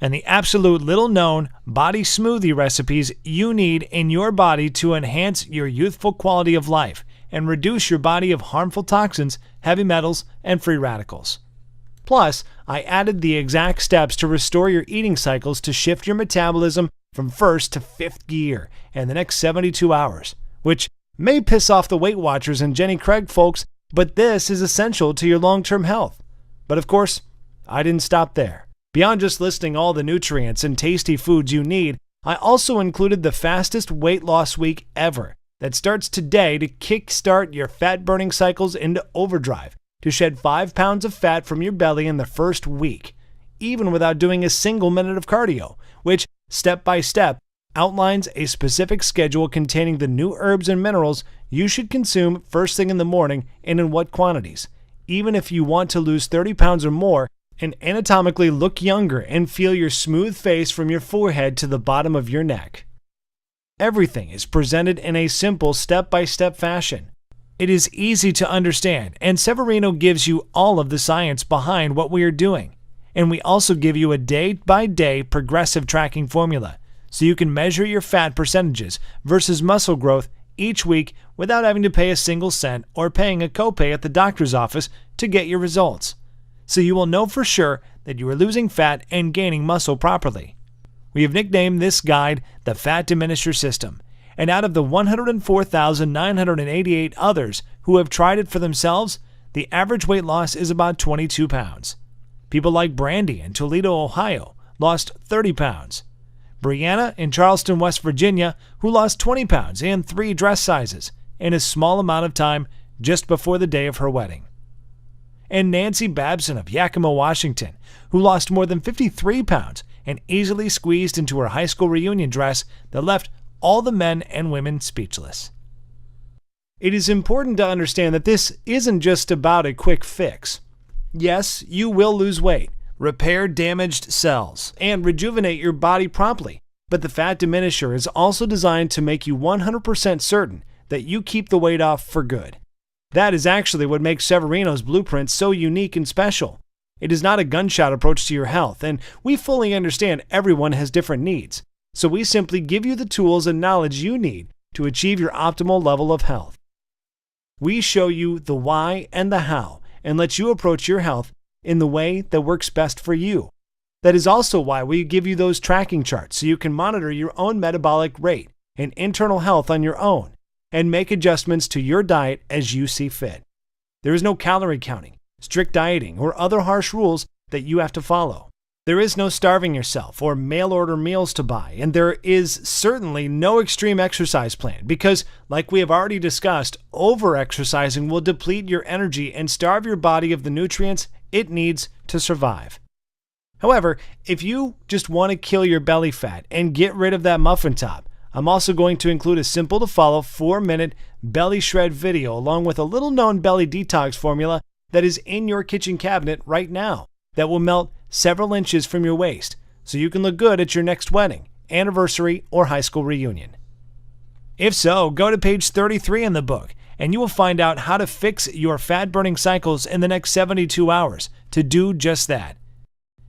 And the absolute little-known body smoothie recipes you need in your body to enhance your youthful quality of life and reduce your body of harmful toxins, heavy metals, and free radicals. Plus, I added the exact steps to restore your eating cycles to shift your metabolism from first to fifth gear in the next 72 hours, which may piss off the Weight Watchers and Jenny Craig folks, but this is essential to your long-term health. But of course, I didn't stop there. Beyond just listing all the nutrients and tasty foods you need, I also included the fastest weight loss week ever that starts today to kickstart your fat-burning cycles into overdrive, to shed 5 pounds of fat from your belly in the first week, even without doing a single minute of cardio, which, step by step, outlines a specific schedule containing the new herbs and minerals you should consume first thing in the morning and in what quantities, even if you want to lose 30 pounds or more and anatomically look younger and feel your smooth face from your forehead to the bottom of your neck. Everything is presented in a simple step-by-step fashion. It is easy to understand, and Severino gives you all of the science behind what we are doing. And we also give you a day-by-day progressive tracking formula, so you can measure your fat percentages versus muscle growth each week without having to pay a single cent or paying a copay at the doctor's office to get your results. So you will know for sure that you are losing fat and gaining muscle properly. We have nicknamed this guide the Fat Diminisher System, and out of the 104,988 others who have tried it for themselves, the average weight loss is about 22 pounds. People like Brandy in Toledo, Ohio, lost 30 pounds. Brianna in Charleston, West Virginia, who lost 20 pounds and 3 dress sizes in a small amount of time just before the day of her wedding. And Nancy Babson of Yakima, Washington, who lost more than 53 pounds and easily squeezed into her high school reunion dress that left all the men and women speechless. It is important to understand that this isn't just about a quick fix. Yes, you will lose weight, repair damaged cells, and rejuvenate your body promptly, but the Fat Diminisher is also designed to make you 100% certain that you keep the weight off for good. That is actually what makes Severino's blueprint so unique and special. It is not a gunshot approach to your health, and we fully understand everyone has different needs, so we simply give you the tools and knowledge you need to achieve your optimal level of health. We show you the why and the how, and let you approach your health in the way that works best for you. That is also why we give you those tracking charts so you can monitor your own metabolic rate and internal health on your own and make adjustments to your diet as you see fit. There is no calorie counting, strict dieting, or other harsh rules that you have to follow. There is no starving yourself or mail-order meals to buy, and there is certainly no extreme exercise plan because, like we have already discussed, over-exercising will deplete your energy and starve your body of the nutrients it needs to survive. However, if you just want to kill your belly fat and get rid of that muffin top, I'm also going to include a simple-to-follow 4-minute belly shred video along with a little-known belly detox formula that is in your kitchen cabinet right now that will melt several inches from your waist so you can look good at your next wedding, anniversary, or high school reunion. If so, go to page 33 in the book and you will find out how to fix your fat-burning cycles in the next 72 hours to do just that.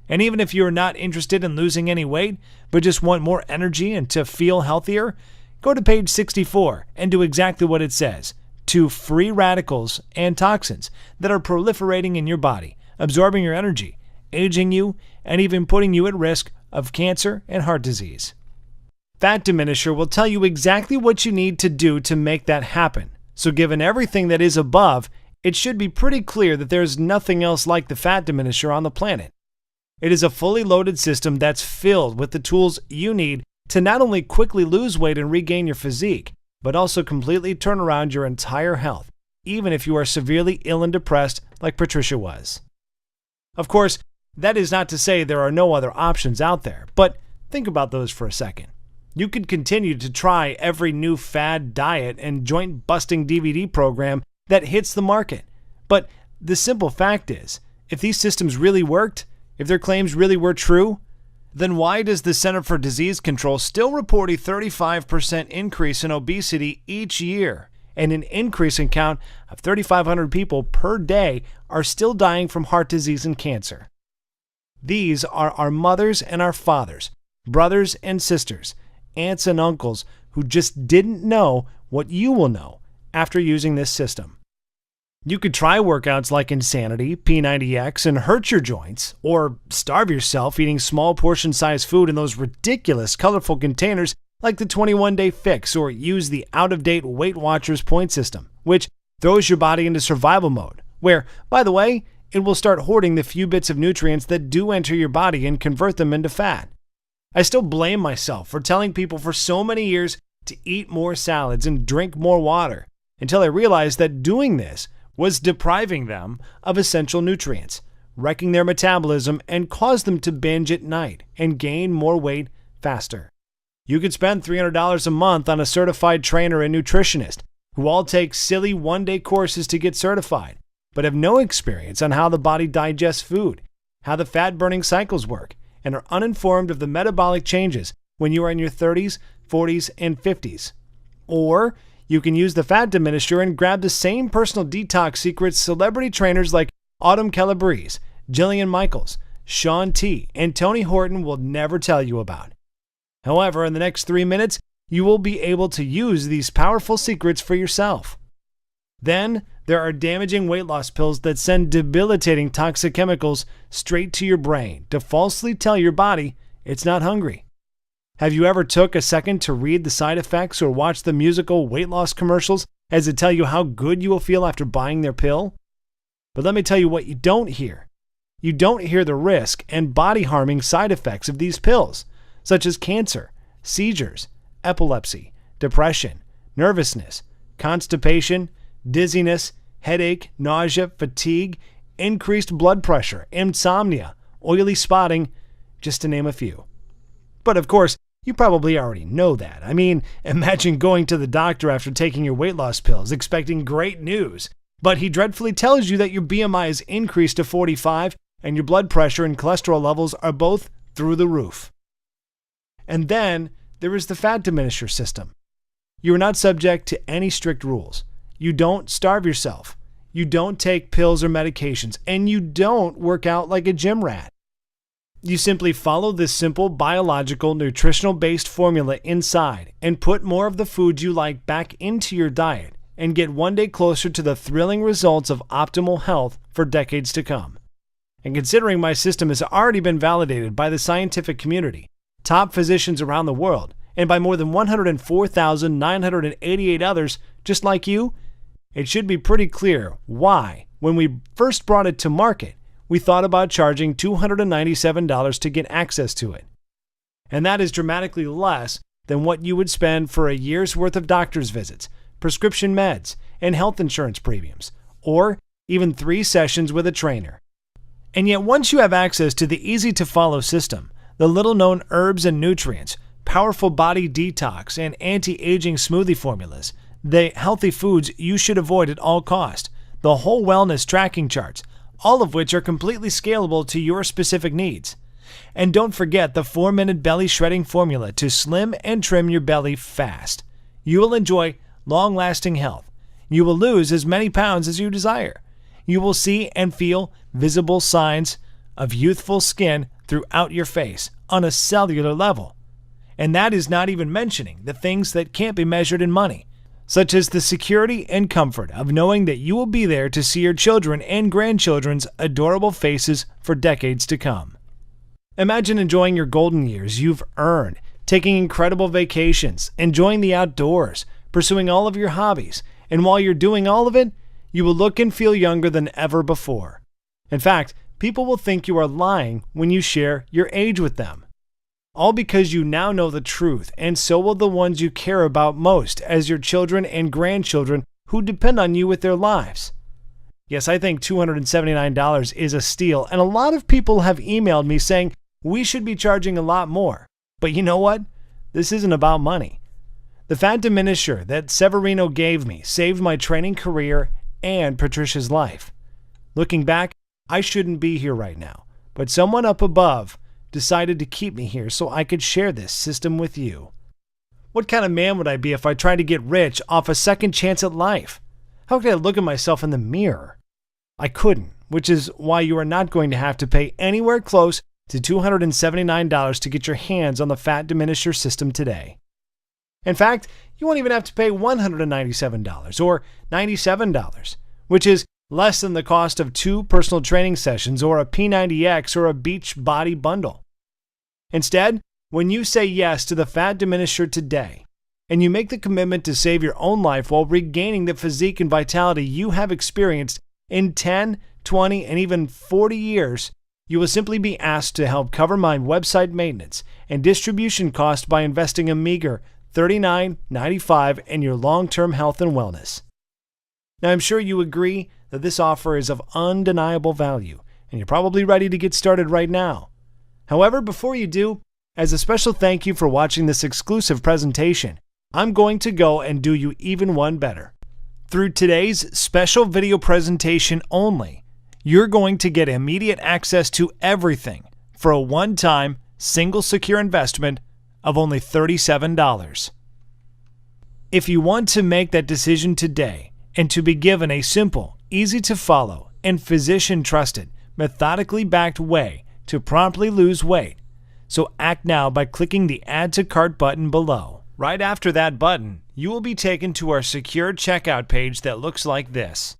And even if you're not interested in losing any weight, but just want more energy and to feel healthier, go to page 64 and do exactly what it says, to free radicals and toxins that are proliferating in your body, absorbing your energy, aging you, and even putting you at risk of cancer and heart disease. Fat Diminisher will tell you exactly what you need to do to make that happen. So given everything that is above, it should be pretty clear that there's nothing else like the Fat Diminisher on the planet. It is a fully loaded system that's filled with the tools you need to not only quickly lose weight and regain your physique, but also completely turn around your entire health, even if you are severely ill and depressed like Patricia was. Of course, that is not to say there are no other options out there, but think about those for a second. You could continue to try every new fad diet and joint-busting DVD program that hits the market. But the simple fact is, if these systems really worked, if their claims really were true, then why does the Center for Disease Control still report a 35% increase in obesity each year and an increasing count of 3,500 people per day are still dying from heart disease and cancer? These are our mothers and our fathers, brothers and sisters, aunts and uncles who just didn't know what you will know after using this system. You could try workouts like Insanity, P90X, and hurt your joints, or starve yourself eating small portion-sized food in those ridiculous, colorful containers like the 21-Day Fix, or use the out-of-date Weight Watchers point system, which throws your body into survival mode, where, by the way, it will start hoarding the few bits of nutrients that do enter your body and convert them into fat. I still blame myself for telling people for so many years to eat more salads and drink more water, until I realized that doing this was depriving them of essential nutrients, wrecking their metabolism, and caused them to binge at night and gain more weight faster. You could spend $300 a month on a certified trainer and nutritionist who all take silly one-day courses to get certified, but have no experience on how the body digests food, how the fat-burning cycles work, and are uninformed of the metabolic changes when you are in your 30s, 40s, and 50s. Or you can use the Fat Diminisher and grab the same personal detox secrets celebrity trainers like Autumn Calabrese, Jillian Michaels, Shaun T, and Tony Horton will never tell you about. However, in the next 3 minutes, you will be able to use these powerful secrets for yourself. Then, there are damaging weight loss pills that send debilitating toxic chemicals straight to your brain to falsely tell your body it's not hungry. Have you ever took a second to read the side effects or watch the musical weight loss commercials as they tell you how good you will feel after buying their pill? But let me tell you what you don't hear. You don't hear the risk and body-harming side effects of these pills, such as cancer, seizures, epilepsy, depression, nervousness, constipation, dizziness, headache, nausea, fatigue, increased blood pressure, insomnia, oily spotting, just to name a few. But of course, you probably already know that. I mean, imagine going to the doctor after taking your weight loss pills, expecting great news, but he dreadfully tells you that your BMI is increased to 45 and your blood pressure and cholesterol levels are both through the roof. And then there is the Fat Diminisher system. You are not subject to any strict rules. You don't starve yourself. You don't take pills or medications, and you don't work out like a gym rat. You simply follow this simple biological, nutritional-based formula inside and put more of the food you like back into your diet and get one day closer to the thrilling results of optimal health for decades to come. And considering my system has already been validated by the scientific community, top physicians around the world, and by more than 104,988 others just like you, it should be pretty clear why, when we first brought it to market, we thought about charging $297 to get access to it. And that is dramatically less than what you would spend for a year's worth of doctor's visits, prescription meds, and health insurance premiums, or even 3 sessions with a trainer. And yet once you have access to the easy-to-follow system, the little-known herbs and nutrients, powerful body detox, and anti-aging smoothie formulas, the healthy foods you should avoid at all cost, the whole wellness tracking charts, all of which are completely scalable to your specific needs. And don't forget the 4-minute belly shredding formula to slim and trim your belly fast. You will enjoy long-lasting health. You will lose as many pounds as you desire. You will see and feel visible signs of youthful skin throughout your face on a cellular level. And that is not even mentioning the things that can't be measured in money, such as the security and comfort of knowing that you will be there to see your children and grandchildren's adorable faces for decades to come. Imagine enjoying your golden years you've earned, taking incredible vacations, enjoying the outdoors, pursuing all of your hobbies, and while you're doing all of it, you will look and feel younger than ever before. In fact, people will think you are lying when you share your age with them. All because you now know the truth, and so will the ones you care about most, as your children and grandchildren who depend on you with their lives. Yes, I think $279 is a steal, and a lot of people have emailed me saying we should be charging a lot more. But you know what? This isn't about money. The Fat Diminisher that Severino gave me saved my training career and Patricia's life. Looking back, I shouldn't be here right now, but someone up above decided to keep me here so I could share this system with you. What kind of man would I be if I tried to get rich off a second chance at life? How could I look at myself in the mirror? I couldn't, which is why you are not going to have to pay anywhere close to $279 to get your hands on the Fat Diminisher system today. In fact, you won't even have to pay $197 or $97, which is less than the cost of 2 personal training sessions or a P90X or a Beach Body bundle. Instead, when you say yes to the Fat Diminisher today, and you make the commitment to save your own life while regaining the physique and vitality you have experienced in 10, 20, and even 40 years, you will simply be asked to help cover my website maintenance and distribution costs by investing a meager $39.95 in your long-term health and wellness. Now, I'm sure you agree that this offer is of undeniable value, and you're probably ready to get started right now. However, before you do, as a special thank you for watching this exclusive presentation, I'm going to go and do you even one better. Through today's special video presentation only, you're going to get immediate access to everything for a one-time, single secure investment of only $37. If you want to make that decision today and to be given a simple, easy-to-follow, and physician-trusted, methodically backed way to promptly lose weight, so act now by clicking the Add to Cart button below. Right after that button, you will be taken to our secure checkout page that looks like this.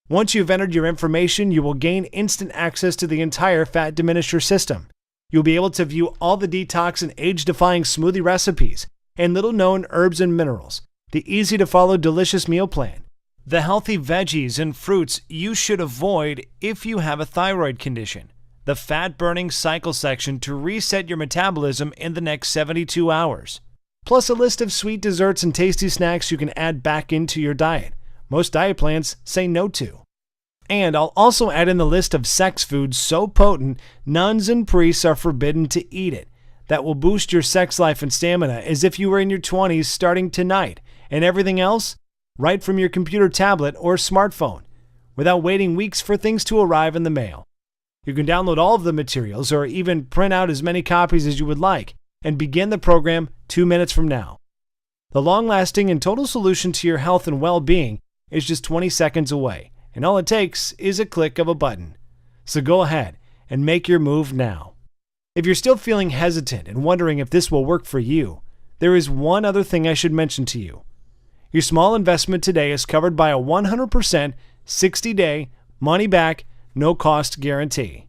Once you've entered your information, you will gain instant access to the entire Fat Diminisher system. You'll be able to view all the detox and age-defying smoothie recipes and little-known herbs and minerals, the easy-to-follow delicious meal plan, the healthy veggies and fruits you should avoid if you have a thyroid condition, the fat-burning cycle section to reset your metabolism in the next 72 hours, plus a list of sweet desserts and tasty snacks you can add back into your diet. Most diet plans say no to. And I'll also add in the list of sex foods so potent nuns and priests are forbidden to eat it. That will boost your sex life and stamina as if you were in your 20s starting tonight, and everything else right from your computer, tablet, or smartphone, without waiting weeks for things to arrive in the mail. You can download all of the materials or even print out as many copies as you would like and begin the program 2 minutes from now. The long-lasting and total solution to your health and well-being is just 20 seconds away, and all it takes is a click of a button. So go ahead and make your move now. If you're still feeling hesitant and wondering if this will work for you, there is one other thing I should mention to you. Your small investment today is covered by a 100% 60-day money-back, no-cost guarantee.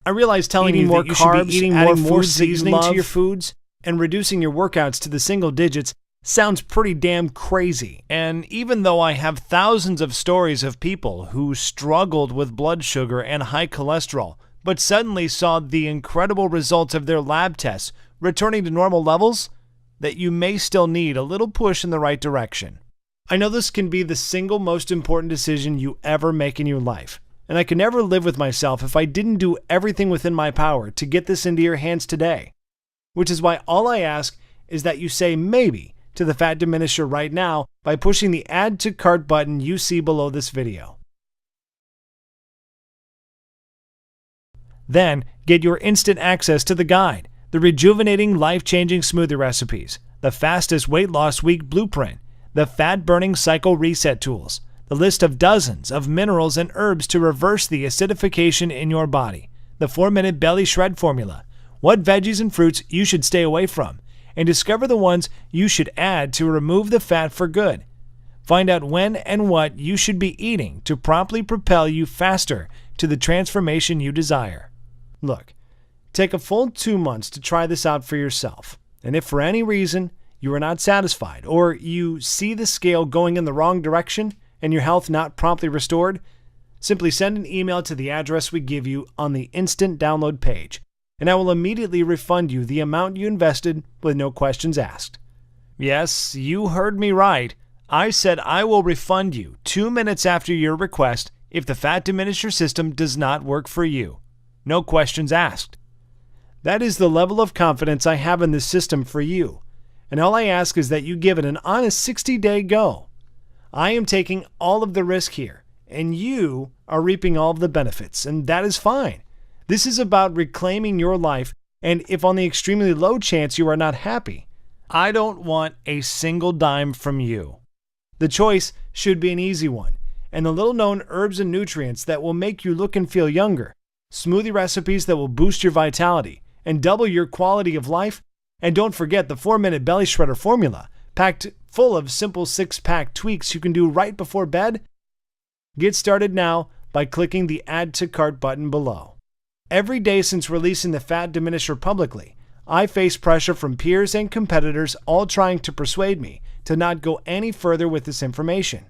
I realize telling you that you should be eating more food seasoning to your foods and reducing your workouts to the single digits sounds pretty damn crazy. And even though I have thousands of stories of people who struggled with blood sugar and high cholesterol, but suddenly saw the incredible results of their lab tests returning to normal levels, that you may still need a little push in the right direction. I know this can be the single most important decision you ever make in your life, and I could never live with myself if I didn't do everything within my power to get this into your hands today. Which is why all I ask is that you say maybe to the Fat Diminisher right now by pushing the Add to Cart button you see below this video. Then, get your instant access to the guide, the rejuvenating, life-changing smoothie recipes, the fastest weight loss week blueprint, the fat-burning cycle reset tools, the list of dozens of minerals and herbs to reverse the acidification in your body, the 4-minute belly shred formula, what veggies and fruits you should stay away from, and discover the ones you should add to remove the fat for good. Find out when and what you should be eating to promptly propel you faster to the transformation you desire. Look, take a full 2 months to try this out for yourself, and if for any reason you are not satisfied or you see the scale going in the wrong direction and your health not promptly restored, Simply send an email to the address we give you on the instant download page, and I will immediately refund you the amount you invested with no questions asked. Yes, you heard me right. I said I will refund you 2 minutes after your request if the Fat Diminisher system does not work for you. No questions asked. That is the level of confidence I have in this system for you, and all I ask is that you give it an honest 60-day go. I am taking all of the risk here, and you are reaping all of the benefits, and that is fine. This is about reclaiming your life, and if on the extremely low chance you are not happy, I don't want a single dime from you. The choice should be an easy one, and the little-known herbs and nutrients that will make you look and feel younger, smoothie recipes that will boost your vitality and double your quality of life, and don't forget the 4-minute belly shredder formula, packed full of simple 6-pack tweaks you can do right before bed. Get started now by clicking the Add to Cart button below. Every day since releasing the Fat Diminisher publicly, I face pressure from peers and competitors all trying to persuade me to not go any further with this information.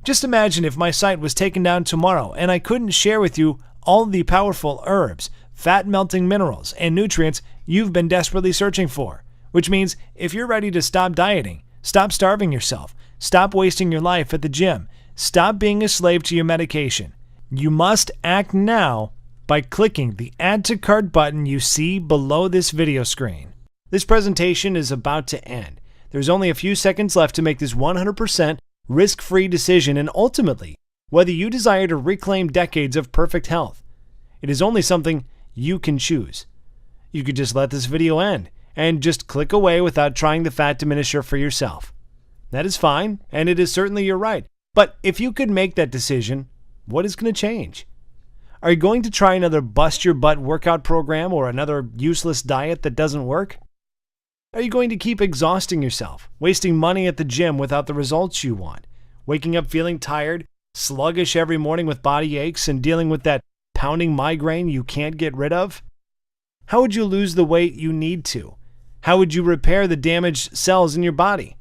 Just imagine if my site was taken down tomorrow and I couldn't share with you all the powerful herbs, fat-melting minerals, and nutrients you've been desperately searching for. Which means if you're ready to stop dieting, stop starving yourself, stop wasting your life at the gym, stop being a slave to your medication, you must act now by clicking the Add to Cart button you see below this video screen. This presentation is about to end. There's only a few seconds left to make this 100% risk-free decision, and ultimately, whether you desire to reclaim decades of perfect health. It is only something you can choose. You could just let this video end and just click away without trying the Fat Diminisher for yourself. That is fine, and it is certainly your right. But if you could make that decision, what is going to change? Are you going to try another bust-your-butt workout program or another useless diet that doesn't work? Are you going to keep exhausting yourself, wasting money at the gym without the results you want, waking up feeling tired, sluggish every morning with body aches, and dealing with that pounding migraine you can't get rid of? How would you lose the weight you need to? How would you repair the damaged cells in your body?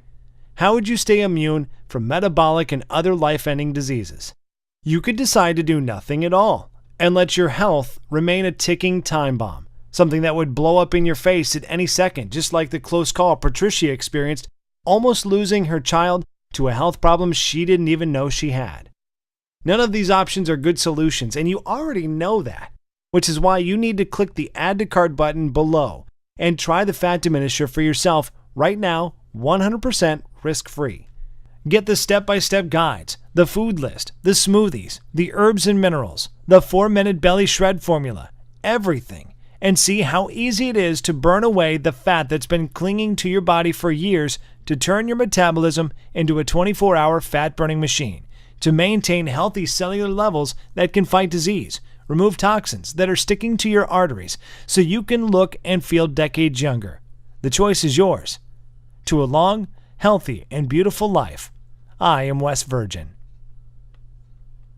How would you stay immune from metabolic and other life-ending diseases? You could decide to do nothing at all and let your health remain a ticking time bomb, something that would blow up in your face at any second, just like the close call Patricia experienced, almost losing her child to a health problem she didn't even know she had. None of these options are good solutions, and you already know that, which is why you need to click the Add to Cart button below and try the Fat Diminisher for yourself right now, 100% risk-free. Get the step-by-step guides, the food list, the smoothies, the herbs and minerals, the 4-minute belly shred formula, everything, and see how easy it is to burn away the fat that's been clinging to your body for years to turn your metabolism into a 24-hour fat-burning machine, to maintain healthy cellular levels that can fight disease, remove toxins that are sticking to your arteries so you can look and feel decades younger. The choice is yours. To a long, healthy, and beautiful life, I am West Virgin.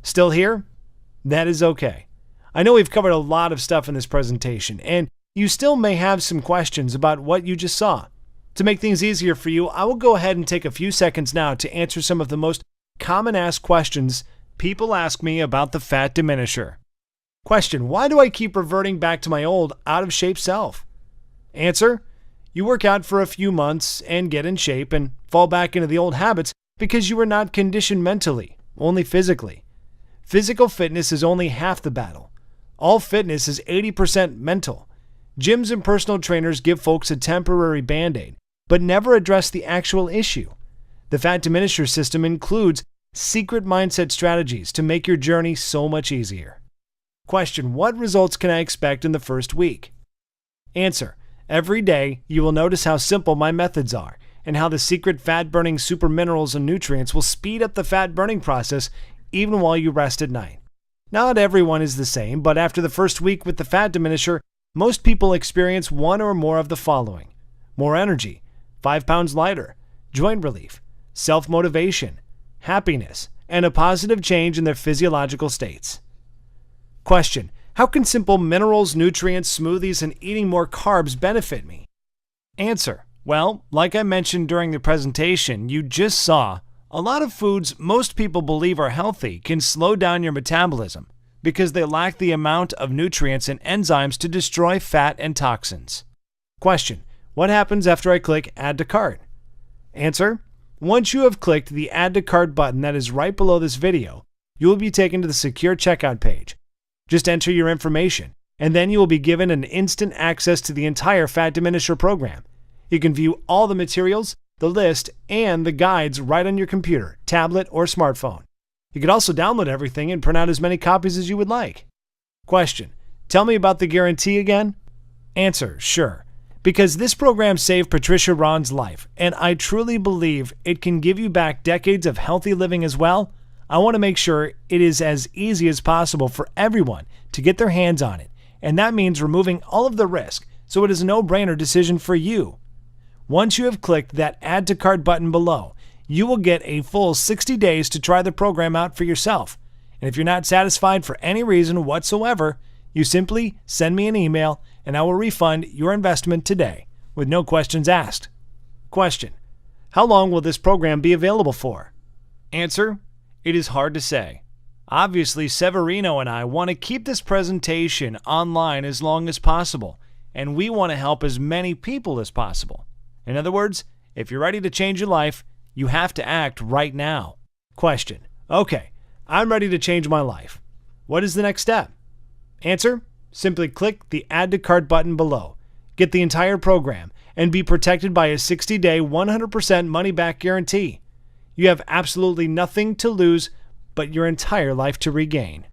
Still here? That is okay. I know we've covered a lot of stuff in this presentation, and you still may have some questions about what you just saw. To make things easier for you, I will go ahead and take a few seconds now to answer some of the most common asked questions people ask me about the Fat Diminisher. Question: why do I keep reverting back to my old, out-of-shape self? Answer: you work out for a few months and get in shape and fall back into the old habits because you are not conditioned mentally, only physically. Physical fitness is only half the battle. All fitness is 80% mental. Gyms and personal trainers give folks a temporary band-aid, but never address the actual issue. The Fat Diminisher system includes secret mindset strategies to make your journey so much easier. Question: what results can I expect in the first week? Answer: every day you will notice how simple my methods are and how the secret fat-burning super minerals and nutrients will speed up the fat-burning process even while you rest at night. Not everyone is the same, but after the first week with the Fat Diminisher, most people experience one or more of the following: more energy, 5 pounds lighter, joint relief, self-motivation, happiness, and a positive change in their physiological states. Question: how can simple minerals, nutrients, smoothies, and eating more carbs benefit me? Answer: well, like I mentioned during the presentation you just saw, A lot of foods most people believe are healthy can slow down your metabolism because they lack the amount of nutrients and enzymes to destroy fat and toxins. Question: what happens after I click Add to Cart? Answer: once you have clicked the Add to Cart button that is right below this video, you will be taken to the secure checkout page. Just enter your information, and then you will be given an instant access to the entire Fat Diminisher program. You can view all the materials, the list, and the guides right on your computer, tablet, or smartphone. You can also download everything and print out as many copies as you would like. Question: tell me about the guarantee again? Answer: sure. Because this program saved Patricia Ron's life, and I truly believe it can give you back decades of healthy living as well, I want to make sure it is as easy as possible for everyone to get their hands on it, and that means removing all of the risk, so it is a no-brainer decision for you. Once you have clicked that Add to Cart button below, you will get a full 60 days to try the program out for yourself. And if you're not satisfied for any reason whatsoever, you simply send me an email and I will refund your investment today with no questions asked. Question: how long will this program be available for? Answer: it is hard to say. Obviously, Severino and I want to keep this presentation online as long as possible, and we want to help as many people as possible. In other words, if you're ready to change your life, you have to act right now. Question: okay, I'm ready to change my life. What is the next step? Answer: simply click the Add to Cart button below, get the entire program, and be protected by a 60-day 100% money-back guarantee. You have absolutely nothing to lose but your entire life to regain.